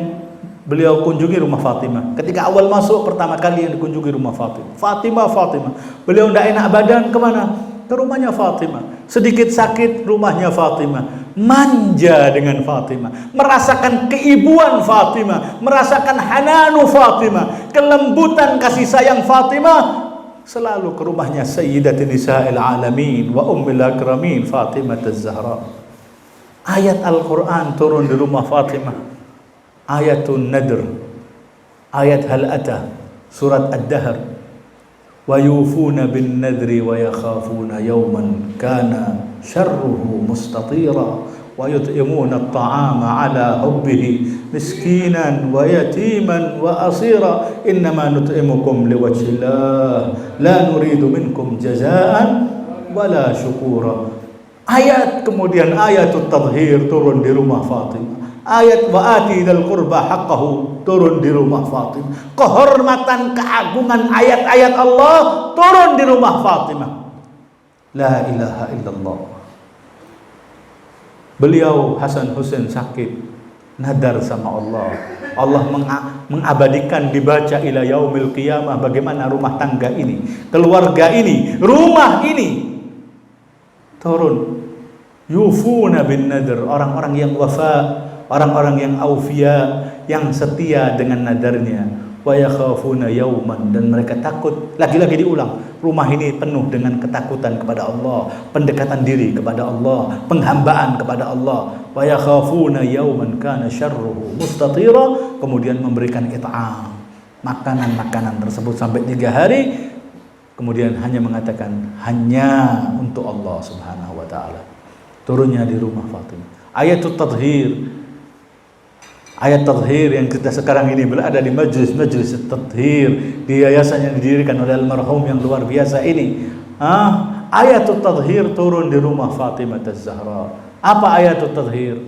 beliau kunjungi rumah Fatimah. Ketika awal masuk, pertama kali yang dikunjungi rumah Fatimah. Fatimah. Beliau tidak enak badan, kemana? Ke rumahnya Fatimah. Sedikit sakit, rumahnya Fatimah. Manja dengan Fatimah, merasakan keibuan Fatimah, merasakan hananu Fatimah, kelembutan kasih sayang Fatimah. Selalu ke rumahnya Sayyidatin Nisa'il Alamin wa Ummil Akramin Fatimah Az-Zahra. Ayat Al-Quran turun di rumah Fatimah. Ayatun Nadr, ayat Hal Ata, surat Ad-Dahr. Wa yufuna bin nadri wa yakhafuna yawman kana syarruhu mustatira wa yut'imuna at-ta'ama ala hubbihi miskinan wa yatiman wa asira innama nut'imukum liwajhillah la nuridu minkum jazaan wala syukura. Ayat kemudian ayatut tadhhir turun di rumah Fatimah. Ayat wa ati dzal qurba haqqahu turun di rumah Fatimah. Kehormatan, keagungan ayat-ayat Allah turun di rumah Fatimah. La ilaha illallah. Beliau Hasan Husain sakit, nadar sama Allah. Allah mengabadikan, dibaca ila yaumil qiyamah bagaimana rumah tangga ini, keluarga ini, rumah ini turun. Yufuna bin nadr, orang-orang yang wafa, orang-orang yang aufia, yang setia dengan nadarnya. Wa yakhafuna yauman, dan mereka takut. Lagi-lagi diulang, rumah ini penuh dengan ketakutan kepada Allah, pendekatan diri kepada Allah, penghambaan kepada Allah. Wa yakhafuna yauman kana syarruhu mustatira, kemudian memberikan it'am, makanan-makanan tersebut sampai 3 hari. Kemudian hanya mengatakan hanya untuk Allah Subhanahu wa taala. Turunnya di rumah Fatimah. Ayatut tadhhir, ayat tadhhir yang kita sekarang ini berada di majlis tadhhir di yayasan yang didirikan oleh almarhum yang luar biasa ini. Ayatut tadhhir turun di rumah Fatimah Az-Zahra. Apa ayatut tadhhir?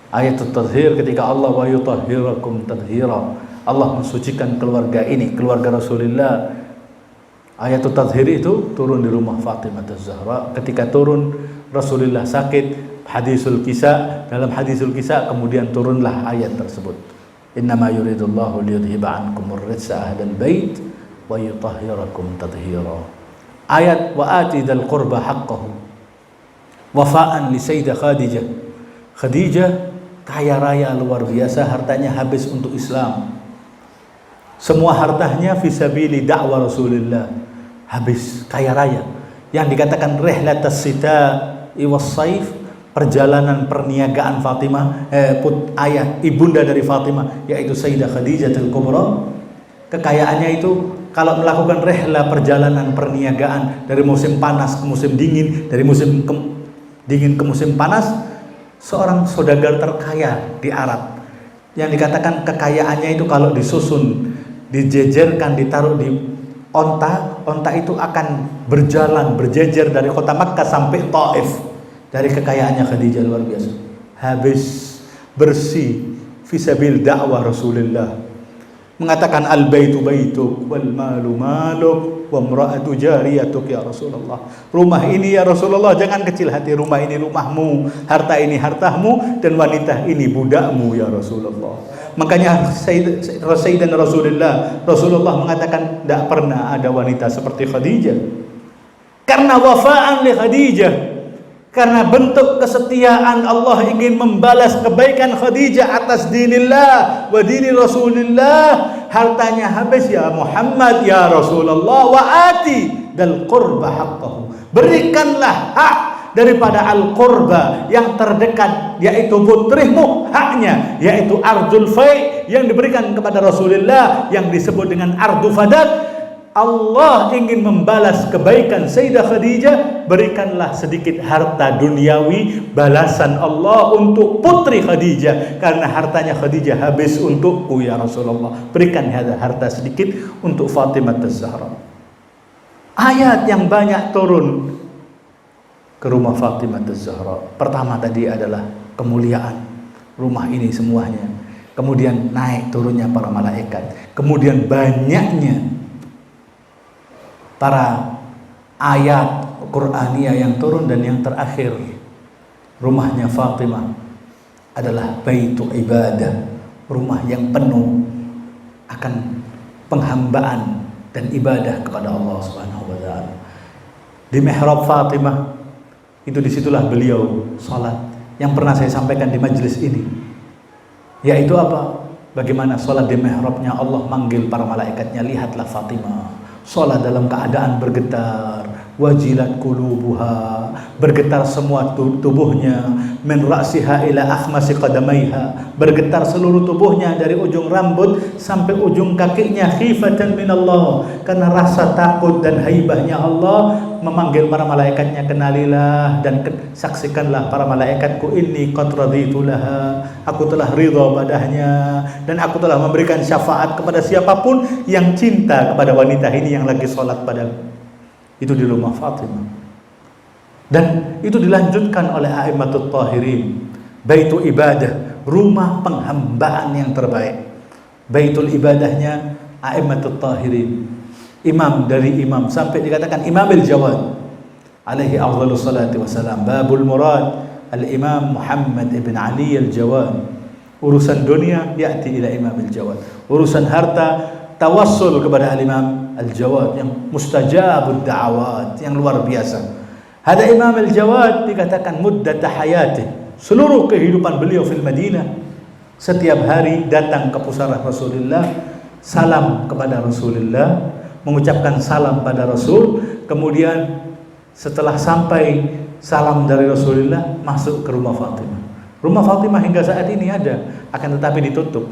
Ayatut tadhhir ketika Allah wa yutahhirakum tadhhira, Allah mensucikan keluarga ini, keluarga Rasulullah. Ayatut tadhhir itu turun di rumah Fatimah Az-Zahra. Ketika turun, Rasulullah sakit. Hadisul Kisa, dalam hadisul Kisa kemudian turunlah ayat tersebut. Innama yuridullahu liyudhiba ankumur rijsa ahlal bait wa yutahhirakum tadhhira. Ayat wa ati dzal qurba haqqahu. Wafa'an li Sayyidah Khadijah. Khadijah kaya raya luar biasa, hartanya habis untuk Islam. Semua hartanya fisabili dakwah Rasulullah, habis, kaya raya. Yang dikatakan rihlatas sita'i was saif, perjalanan perniagaan Fatimah, ayah ibunda dari Fatimah, yaitu Sayyidah Khadijah al-Kubra. Kekayaannya itu kalau melakukan rehla, perjalanan perniagaan dari musim panas ke musim dingin, dari musim dingin ke musim panas, seorang saudagar terkaya di Arab. Yang dikatakan kekayaannya itu kalau disusun, dijejerkan, ditaruh di onta itu akan berjalan, berjejer dari kota Makkah sampai Taif. dari kekayaannya Khadijah luar biasa. Habis bersih fisabil dakwah Rasulullah. Mengatakan al-baitu baituk wal malu maluk wa imra'atu jariyatuk ya Rasulullah. Rumah ini ya Rasulullah, jangan kecil hati, rumah ini rumahmu, harta ini hartamu, dan wanita ini budakmu ya Rasulullah. Makanya Sayyidan Rasulullah mengatakan tidak pernah ada wanita seperti Khadijah. Karena wafa'an li Khadijah, karena bentuk kesetiaan Allah ingin membalas kebaikan Khadijah atas dinillah wa dini Rasulullah. Hartanya habis ya Muhammad ya Rasulullah, wa ati dal qurba haqqahu, berikanlah hak daripada al-qurba yang terdekat, yaitu putrimu, haknya yaitu ardul fai yang diberikan kepada Rasulullah yang disebut dengan ardu fadat. Allah ingin membalas kebaikan Sayyidah Khadijah, berikanlah sedikit harta duniawi balasan Allah untuk putri Khadijah, karena hartanya Khadijah habis untukku ya Rasulullah, berikan harta sedikit untuk Fatimah Az-Zahra. Ayat yang banyak turun ke rumah Fatimah Az-Zahra. Pertama tadi adalah kemuliaan rumah ini semuanya, kemudian naik turunnya para malaikat, kemudian banyaknya para ayat Qur'aniyah yang turun, dan yang terakhir rumahnya Fatimah adalah baitu ibadah, rumah yang penuh akan penghambaan dan ibadah kepada Allah Subhanahu wa taala. Di mihrab Fatimah itu, disitulah beliau salat, yang pernah saya sampaikan di majelis ini, yaitu apa? Bagaimana salat di mihrabnya Allah manggil para malaikatnya, lihatlah Fatimah sholat dalam keadaan bergetar, wajilat qulubuha, bergetar semua tubuhnya, min ra'siha ila akhmasi qadamaiha, bergetar seluruh tubuhnya dari ujung rambut sampai ujung kakinya, khifatan min Allah, karena rasa takut dan haibahnya Allah memanggil para malaikatnya, kenalilah dan saksikanlah para malaikatku, inni qad raditu laha, aku telah ridha padanya, dan aku telah memberikan syafaat kepada siapapun yang cinta kepada wanita ini yang lagi sholat padaku. Itu di rumah Fatimah, dan itu dilanjutkan oleh a'immatut tahirin. Baitu ibadah, rumah penghambaan yang terbaik. Baitul ibadahnya a'immatut tahirin, imam dari imam, sampai dikatakan Imamul Jawad alaihi afdhalus salati wassalam. Babul murad al-Imam Muhammad ibn Ali al-Jawad. Urusan dunia ya'ti ila Imamul Jawad, urusan harta tawassul kepada al-Imam al-Jawad yang mustajabud da'awat, yang luar biasa. Ada Imam al-Jawad dikatakan muddat hayatih, seluruh kehidupan beliau fil Madinah, setiap hari datang ke pusara Rasulullah, salam kepada Rasulullah, mengucapkan salam pada Rasul, kemudian setelah sampai salam dari Rasulullah masuk ke rumah Fatimah. Rumah Fatimah hingga saat ini ada, akan tetapi ditutup,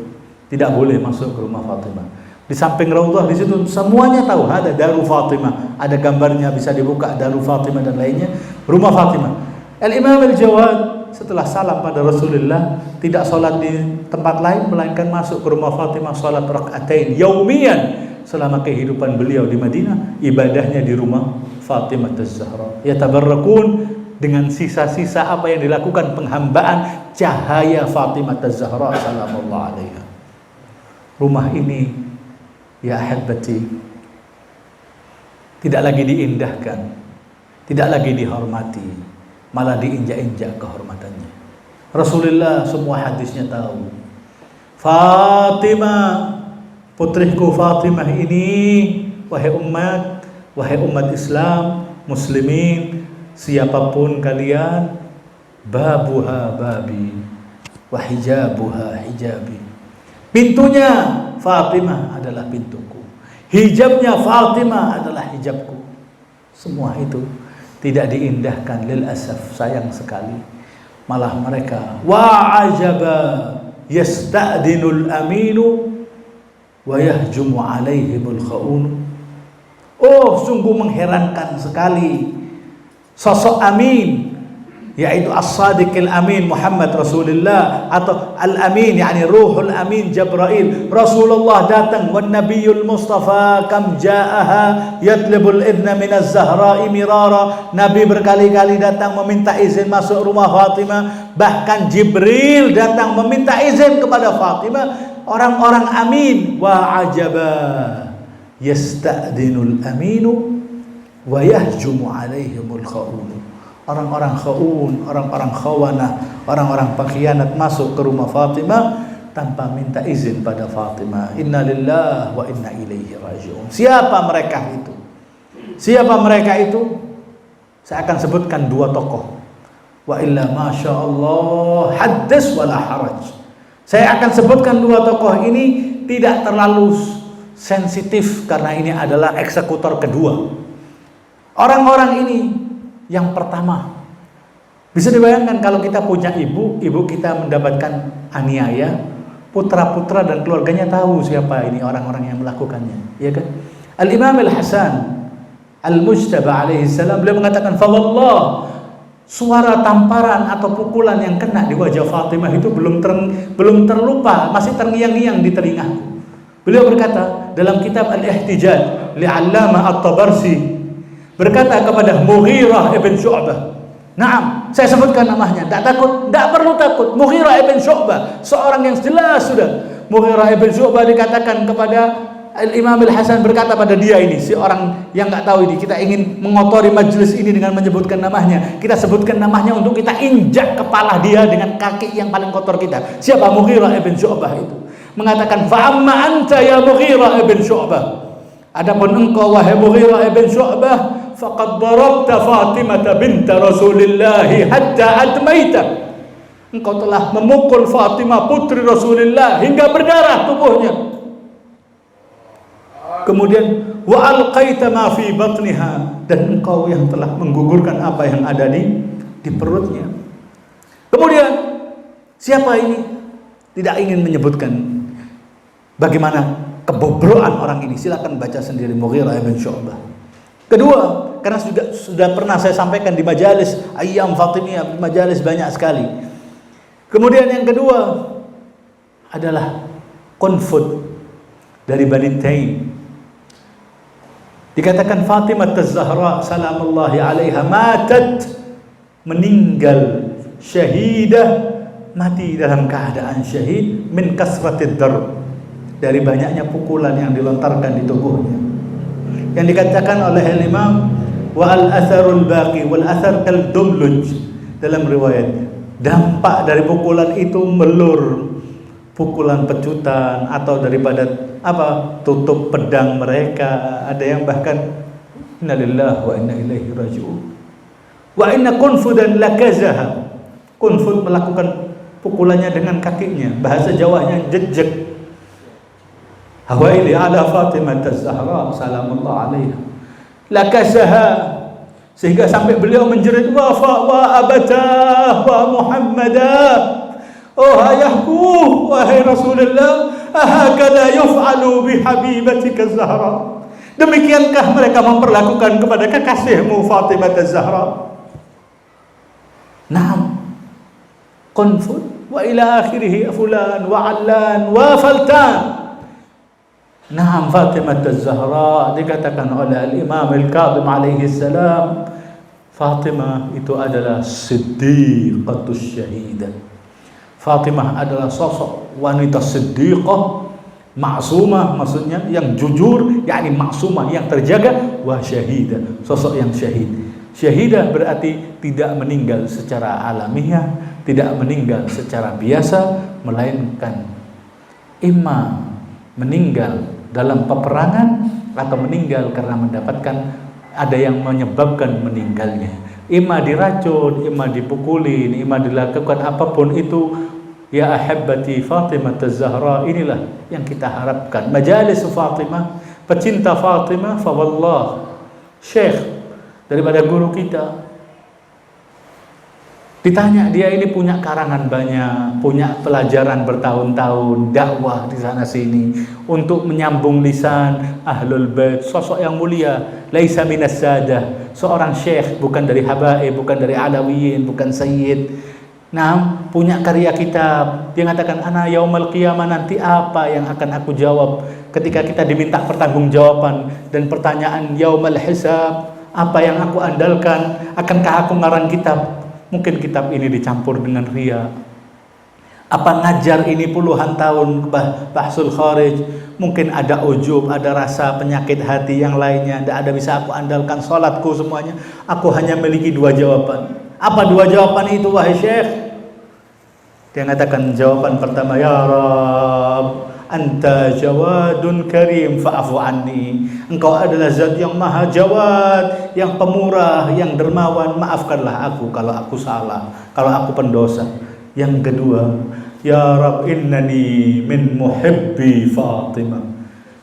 tidak boleh masuk ke rumah Fatimah. Di samping Raudhah, di situ semuanya tahu ada Daru Fatimah, ada gambarnya, bisa dibuka Daru Fatimah dan lainnya, rumah Fatimah. Al-Imam al-Jawad setelah salam pada Rasulullah tidak sholat di tempat lain melainkan masuk ke rumah Fatimah, sholat rakaatain yaumiyan selama kehidupan beliau di Madinah, ibadahnya di rumah Fatimah Az-Zahra. Yatabarrakun dengan sisa-sisa apa yang dilakukan penghambaan cahaya Fatimah Az-Zahra sallallahu alaiha. Rumah ini ya ahibati tidak lagi diindahkan, tidak lagi dihormati, malah diinjak-injak kehormatannya. Rasulullah semua hadisnya tahu. Fatimah, putriku Fatimah ini, wahai umat Islam, muslimin, siapapun kalian, babuha babi, wa hijabuha hijabi. Pintunya Fatimah adalah pintuku, hijabnya Fatimah adalah hijabku. Semua itu tidak diindahkan, lil asaf, sayang sekali. Malah mereka wa ajaba yasta'dinul aminu wa yahjumu alaihimul khaun. Oh, sungguh mengherankan sekali sosok Amin yaitu As-Sadiqil Amin Muhammad Rasulullah, atau Al-Amin yakni Ruhul Amin Jibril. Rasulullah datang, wan Nabiyul Mustafa kam ja'aha yatlubul idna min az-Zahra'i mirara. Nabi berkali-kali datang meminta izin masuk rumah Fatimah, bahkan Jibril datang meminta izin kepada Fatimah. Orang-orang amin, wa ajaba yasta'dinul aminu wa yahjumu alaihimul kha'un. Orang-orang kha'un, orang-orang khawanah, orang-orang pengkhianat masuk ke rumah Fatimah tanpa minta izin pada Fatimah. Inna lillahi wa inna ilaihi raji'un. Siapa mereka itu? Siapa mereka itu? Saya akan sebutkan dua tokoh. Wa illa masya Allah haddis wala haraj. Saya akan sebutkan dua tokoh ini tidak terlalu sensitif karena ini adalah eksekutor kedua. Orang-orang ini yang pertama, bisa dibayangkan kalau kita punya ibu kita mendapatkan aniaya, putra-putra dan keluarganya tahu siapa ini orang-orang yang melakukannya, ya kan? Al-Imam Al-Hasan Al-Mujtaba alaihi salam beliau mengatakan, "Fa wallah, suara tamparan atau pukulan yang kena di wajah Fatimah itu belum terlupa, masih terngiang-ngiang di telingaku." Beliau berkata dalam kitab Al-Ihtijaj li'Allamah At-Tabarsi, berkata kepada Mughirah ibn Syu'bah. Naam, saya sebutkan namanya, tak takut, tak perlu takut. Mughirah ibn Syu'bah, seorang yang jelas sudah. Mughirah ibn Syu'bah dikatakan kepada Al-Imam Al-Hasan, berkata pada dia ini, si orang yang nggak tahu ini, kita ingin mengotori majelis ini dengan menyebutkan namanya. Kita sebutkan namanya untuk kita injak kepala dia dengan kaki yang paling kotor kita. Siapa Mughirah ibn Syu'bah itu? Mengatakan, "Fa'amma anta ya Mughirah ibn Syu'bah. Adapun engkau wahai Mughirah ibn Syu'bah, faqad darabta Fatimah bint Rasulillah hatta admaita." Engkau telah memukul Fatimah putri Rasulullah hingga berdarah tubuhnya. Kemudian wa alqaita ma fi batniha, dan engkau yang telah menggugurkan apa yang ada di perutnya. Kemudian siapa ini? Tidak ingin menyebutkan bagaimana kebobrokan orang ini. Silakan baca sendiri Mughirah ibn Syu'bah. Kedua, karena sudah pernah saya sampaikan di majalis Ayyam Fatimiyah, majalis banyak sekali. Kemudian yang kedua adalah Qunfud dari Bani Taim. Dikatakan Fatimah Az-Zahra salamullahi alaiha matat, meninggal syahidah, mati dalam keadaan syahid, min kasratid darb, dari banyaknya pukulan yang dilontarkan di tubuhnya. Yang dikatakan oleh Imam wa al-atharul baqi wal athar kal dumluj, dalam riwayat dampak dari pukulan itu melur, pukulan pecutan atau daripada tutup pedang mereka. Ada yang bahkan innalillahi wa inna ilaihi raji'un. Wa inna Qunfudan lakazaha, Qunfud melakukan pukulannya dengan kakinya, bahasa Jawanya jejek. Hawaili ala Fatimah Az-Zahra salamullahi alaiha lakazaha, sehingga sampai beliau menjerit, wa abatah wa Muhammadah, oh ayahku, wahai Rasulullah, ahakala yuf'alu bihabibatika Az-Zahra, demikiankah mereka memperlakukan kepada kekasihmu Fatimah Az-Zahra? Naam, Qunfud wa ila akhirih fulan wa allan wa faltan. Naam, Fatimah Az-Zahra dikatakan oleh Al-Imam Al-Kadhim alaihi salam, Fatimah itu adalah siddiqatus syahidah. Fatimah adalah sosok wanita siddiqah, maksumah, maksudnya yang jujur, yakni maksumah, yang terjaga, wa syahidah, sosok yang syahid. Syahidah berarti tidak meninggal secara alamiah, tidak meninggal secara biasa, melainkan imma meninggal dalam peperangan atau meninggal karena mendapatkan ada yang menyebabkan meninggalnya. Imma diracun, imma dipukulin, imma dilakukan apapun itu. Ya ahabbati Fatimah Az-Zahra, inilah yang kita harapkan. Majalis Fatimah, pecinta Fatimah, fa wallah, Syekh daripada guru kita Ditanya, dia ini punya karangan banyak, punya pelajaran bertahun-tahun, dakwah di sana sini untuk menyambung lisan Ahlul Bait, sosok yang mulia, laisa minas sadah, seorang syekh, bukan dari habaib, bukan dari alawiyin, bukan sayyid. Nah, punya karya kitab. Dia mengatakan, ana yaumal qiyamah, nanti apa yang akan aku jawab ketika kita diminta pertanggungjawaban dan pertanyaan yaumal hisab, apa yang aku andalkan, akankah aku ngarang kitab? Mungkin kitab ini dicampur dengan ria. Apa ngajar ini puluhan tahun bahsul kharij, mungkin ada ujub, ada rasa penyakit hati yang lainnya, tidak ada bisa aku andalkan salatku semuanya. Aku hanya memiliki dua jawaban. Apa dua jawaban itu wahai syekh? Dia mengatakan jawaban pertama, ya Rabb, anta jawadun karim fa'afu anni. Engkau adalah zat yang maha jawad, yang pemurah, yang dermawan, maafkanlah aku kalau aku salah, kalau aku pendosa. Yang kedua, ya Rabb, innani min muhibbi Fatimah.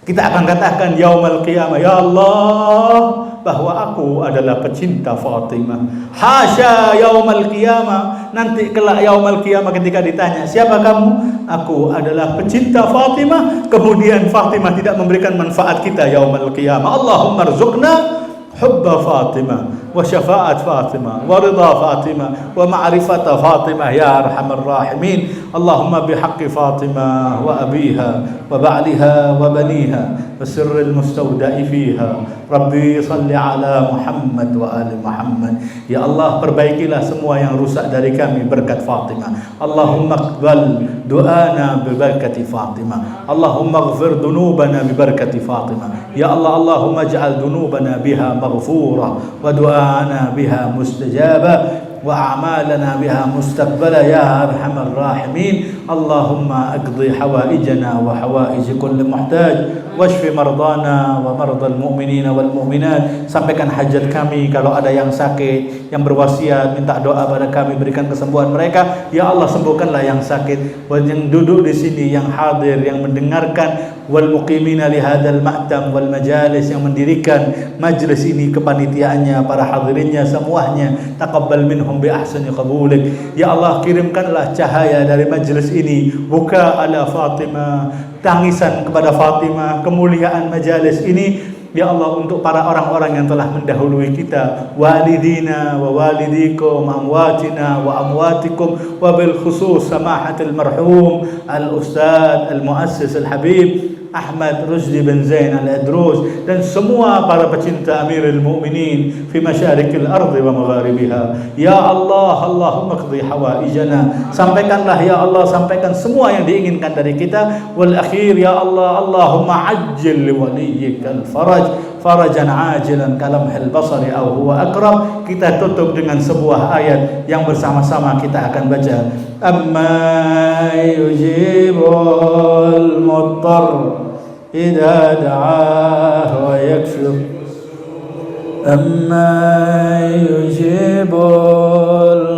Kita akan katakan yaumal qiyamah, ya Allah, bahwa aku adalah pecinta Fatimah. Hasya yaumal qiyamah, nanti kelak yaumal qiyamah ketika ditanya, siapa kamu? Aku adalah pecinta Fatimah. Kemudian Fatimah tidak memberikan manfaat kita yaumal qiyamah. Allahumma rzuqna hubba Fatimah wa syafa'at Fatimah wa ridha Fatimah wa ma'rifata Fatimah ya arhamar rahimin. Allahumma bihaqqi Fatimah wa abiha wa ba'liha wa baniha wa sirril mustawda'i fiha. Rabbi salli ala Muhammad wa ali Muhammad. Ya Allah, perbaikilah semua yang rusak dari kami berkat Fatimah. Allahumma qbal du'ana bi barakati Fatimah. Allahumma ighfir dunubana bi barakati Fatimah. Ya Allah, Allahumma ij'al dunubana biha maghfura wa du'ana biha mustajaba wa a'malana biha mustaqbala ya arhamar rahimin. Allahumma aqdi hawaijana wa hawaij kulli muhtaj washfi mardana wa mardal mu'minina wal mu'minat. Sampaikan hajat kami, kalau ada yang sakit, yang berwasiat minta doa pada kami, berikan kesembuhan mereka. Ya Allah, sembuhkanlah yang sakit, yang duduk di sini, yang hadir, yang mendengarkan, wal muqimina li hadzal ma'tam wal majalis, yang mendirikan majlis ini, kepanitiaannya, para hadirinnya semuanya. Taqabbal minhum bi ahsani qabulik. Ya Allah, kirimkanlah cahaya dari majlis ini, buka ala Fatimah, tangisan kepada Fatimah, kemuliaan majalis ini. Ya Allah, untuk para orang-orang yang telah mendahului kita, walidina wa walidikum, amwatina wa amwatikum, wa bil khusus samahatil marhum al-ustad al-muassis al-habib Ahmad Rusdi bin Zain al-Adrus, dan semua para pecinta Amirul Mukminin fi masyarikil ardi wa magharibiha. Ya Allah, Allahumma qdi hawaijana. Sampaikanlah ya Allah, sampaikan semua yang diinginkan dari kita. Wal akhir ya Allah, Allahumma ajjil li waliyyikal faraj farajan ajilan kalamhil basari aw huwa aqrab. Kita tutup dengan sebuah ayat yang bersama-sama kita akan baca. Amma yujibul muttar idza da'ah wa yakshif. Amma yujibul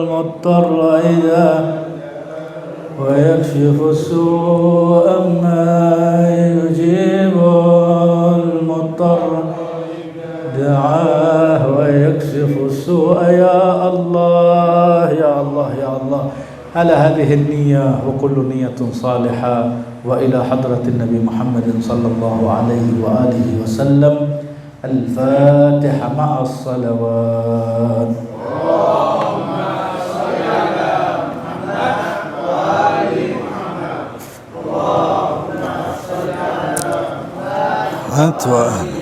muttar idza wa yakshifu as-su'. Amma yujibul muttar da'ah wa yakshifu as-su'. Ya Allah, ya Allah, ya Allah. على هذه النية وكل نية صالحة وإلى حضرة النبي محمد صلى الله عليه وآله وسلم. الفاتحة مع الصلوات. اللهم صل على محمد وآل محمد. اللهم صل على محمد.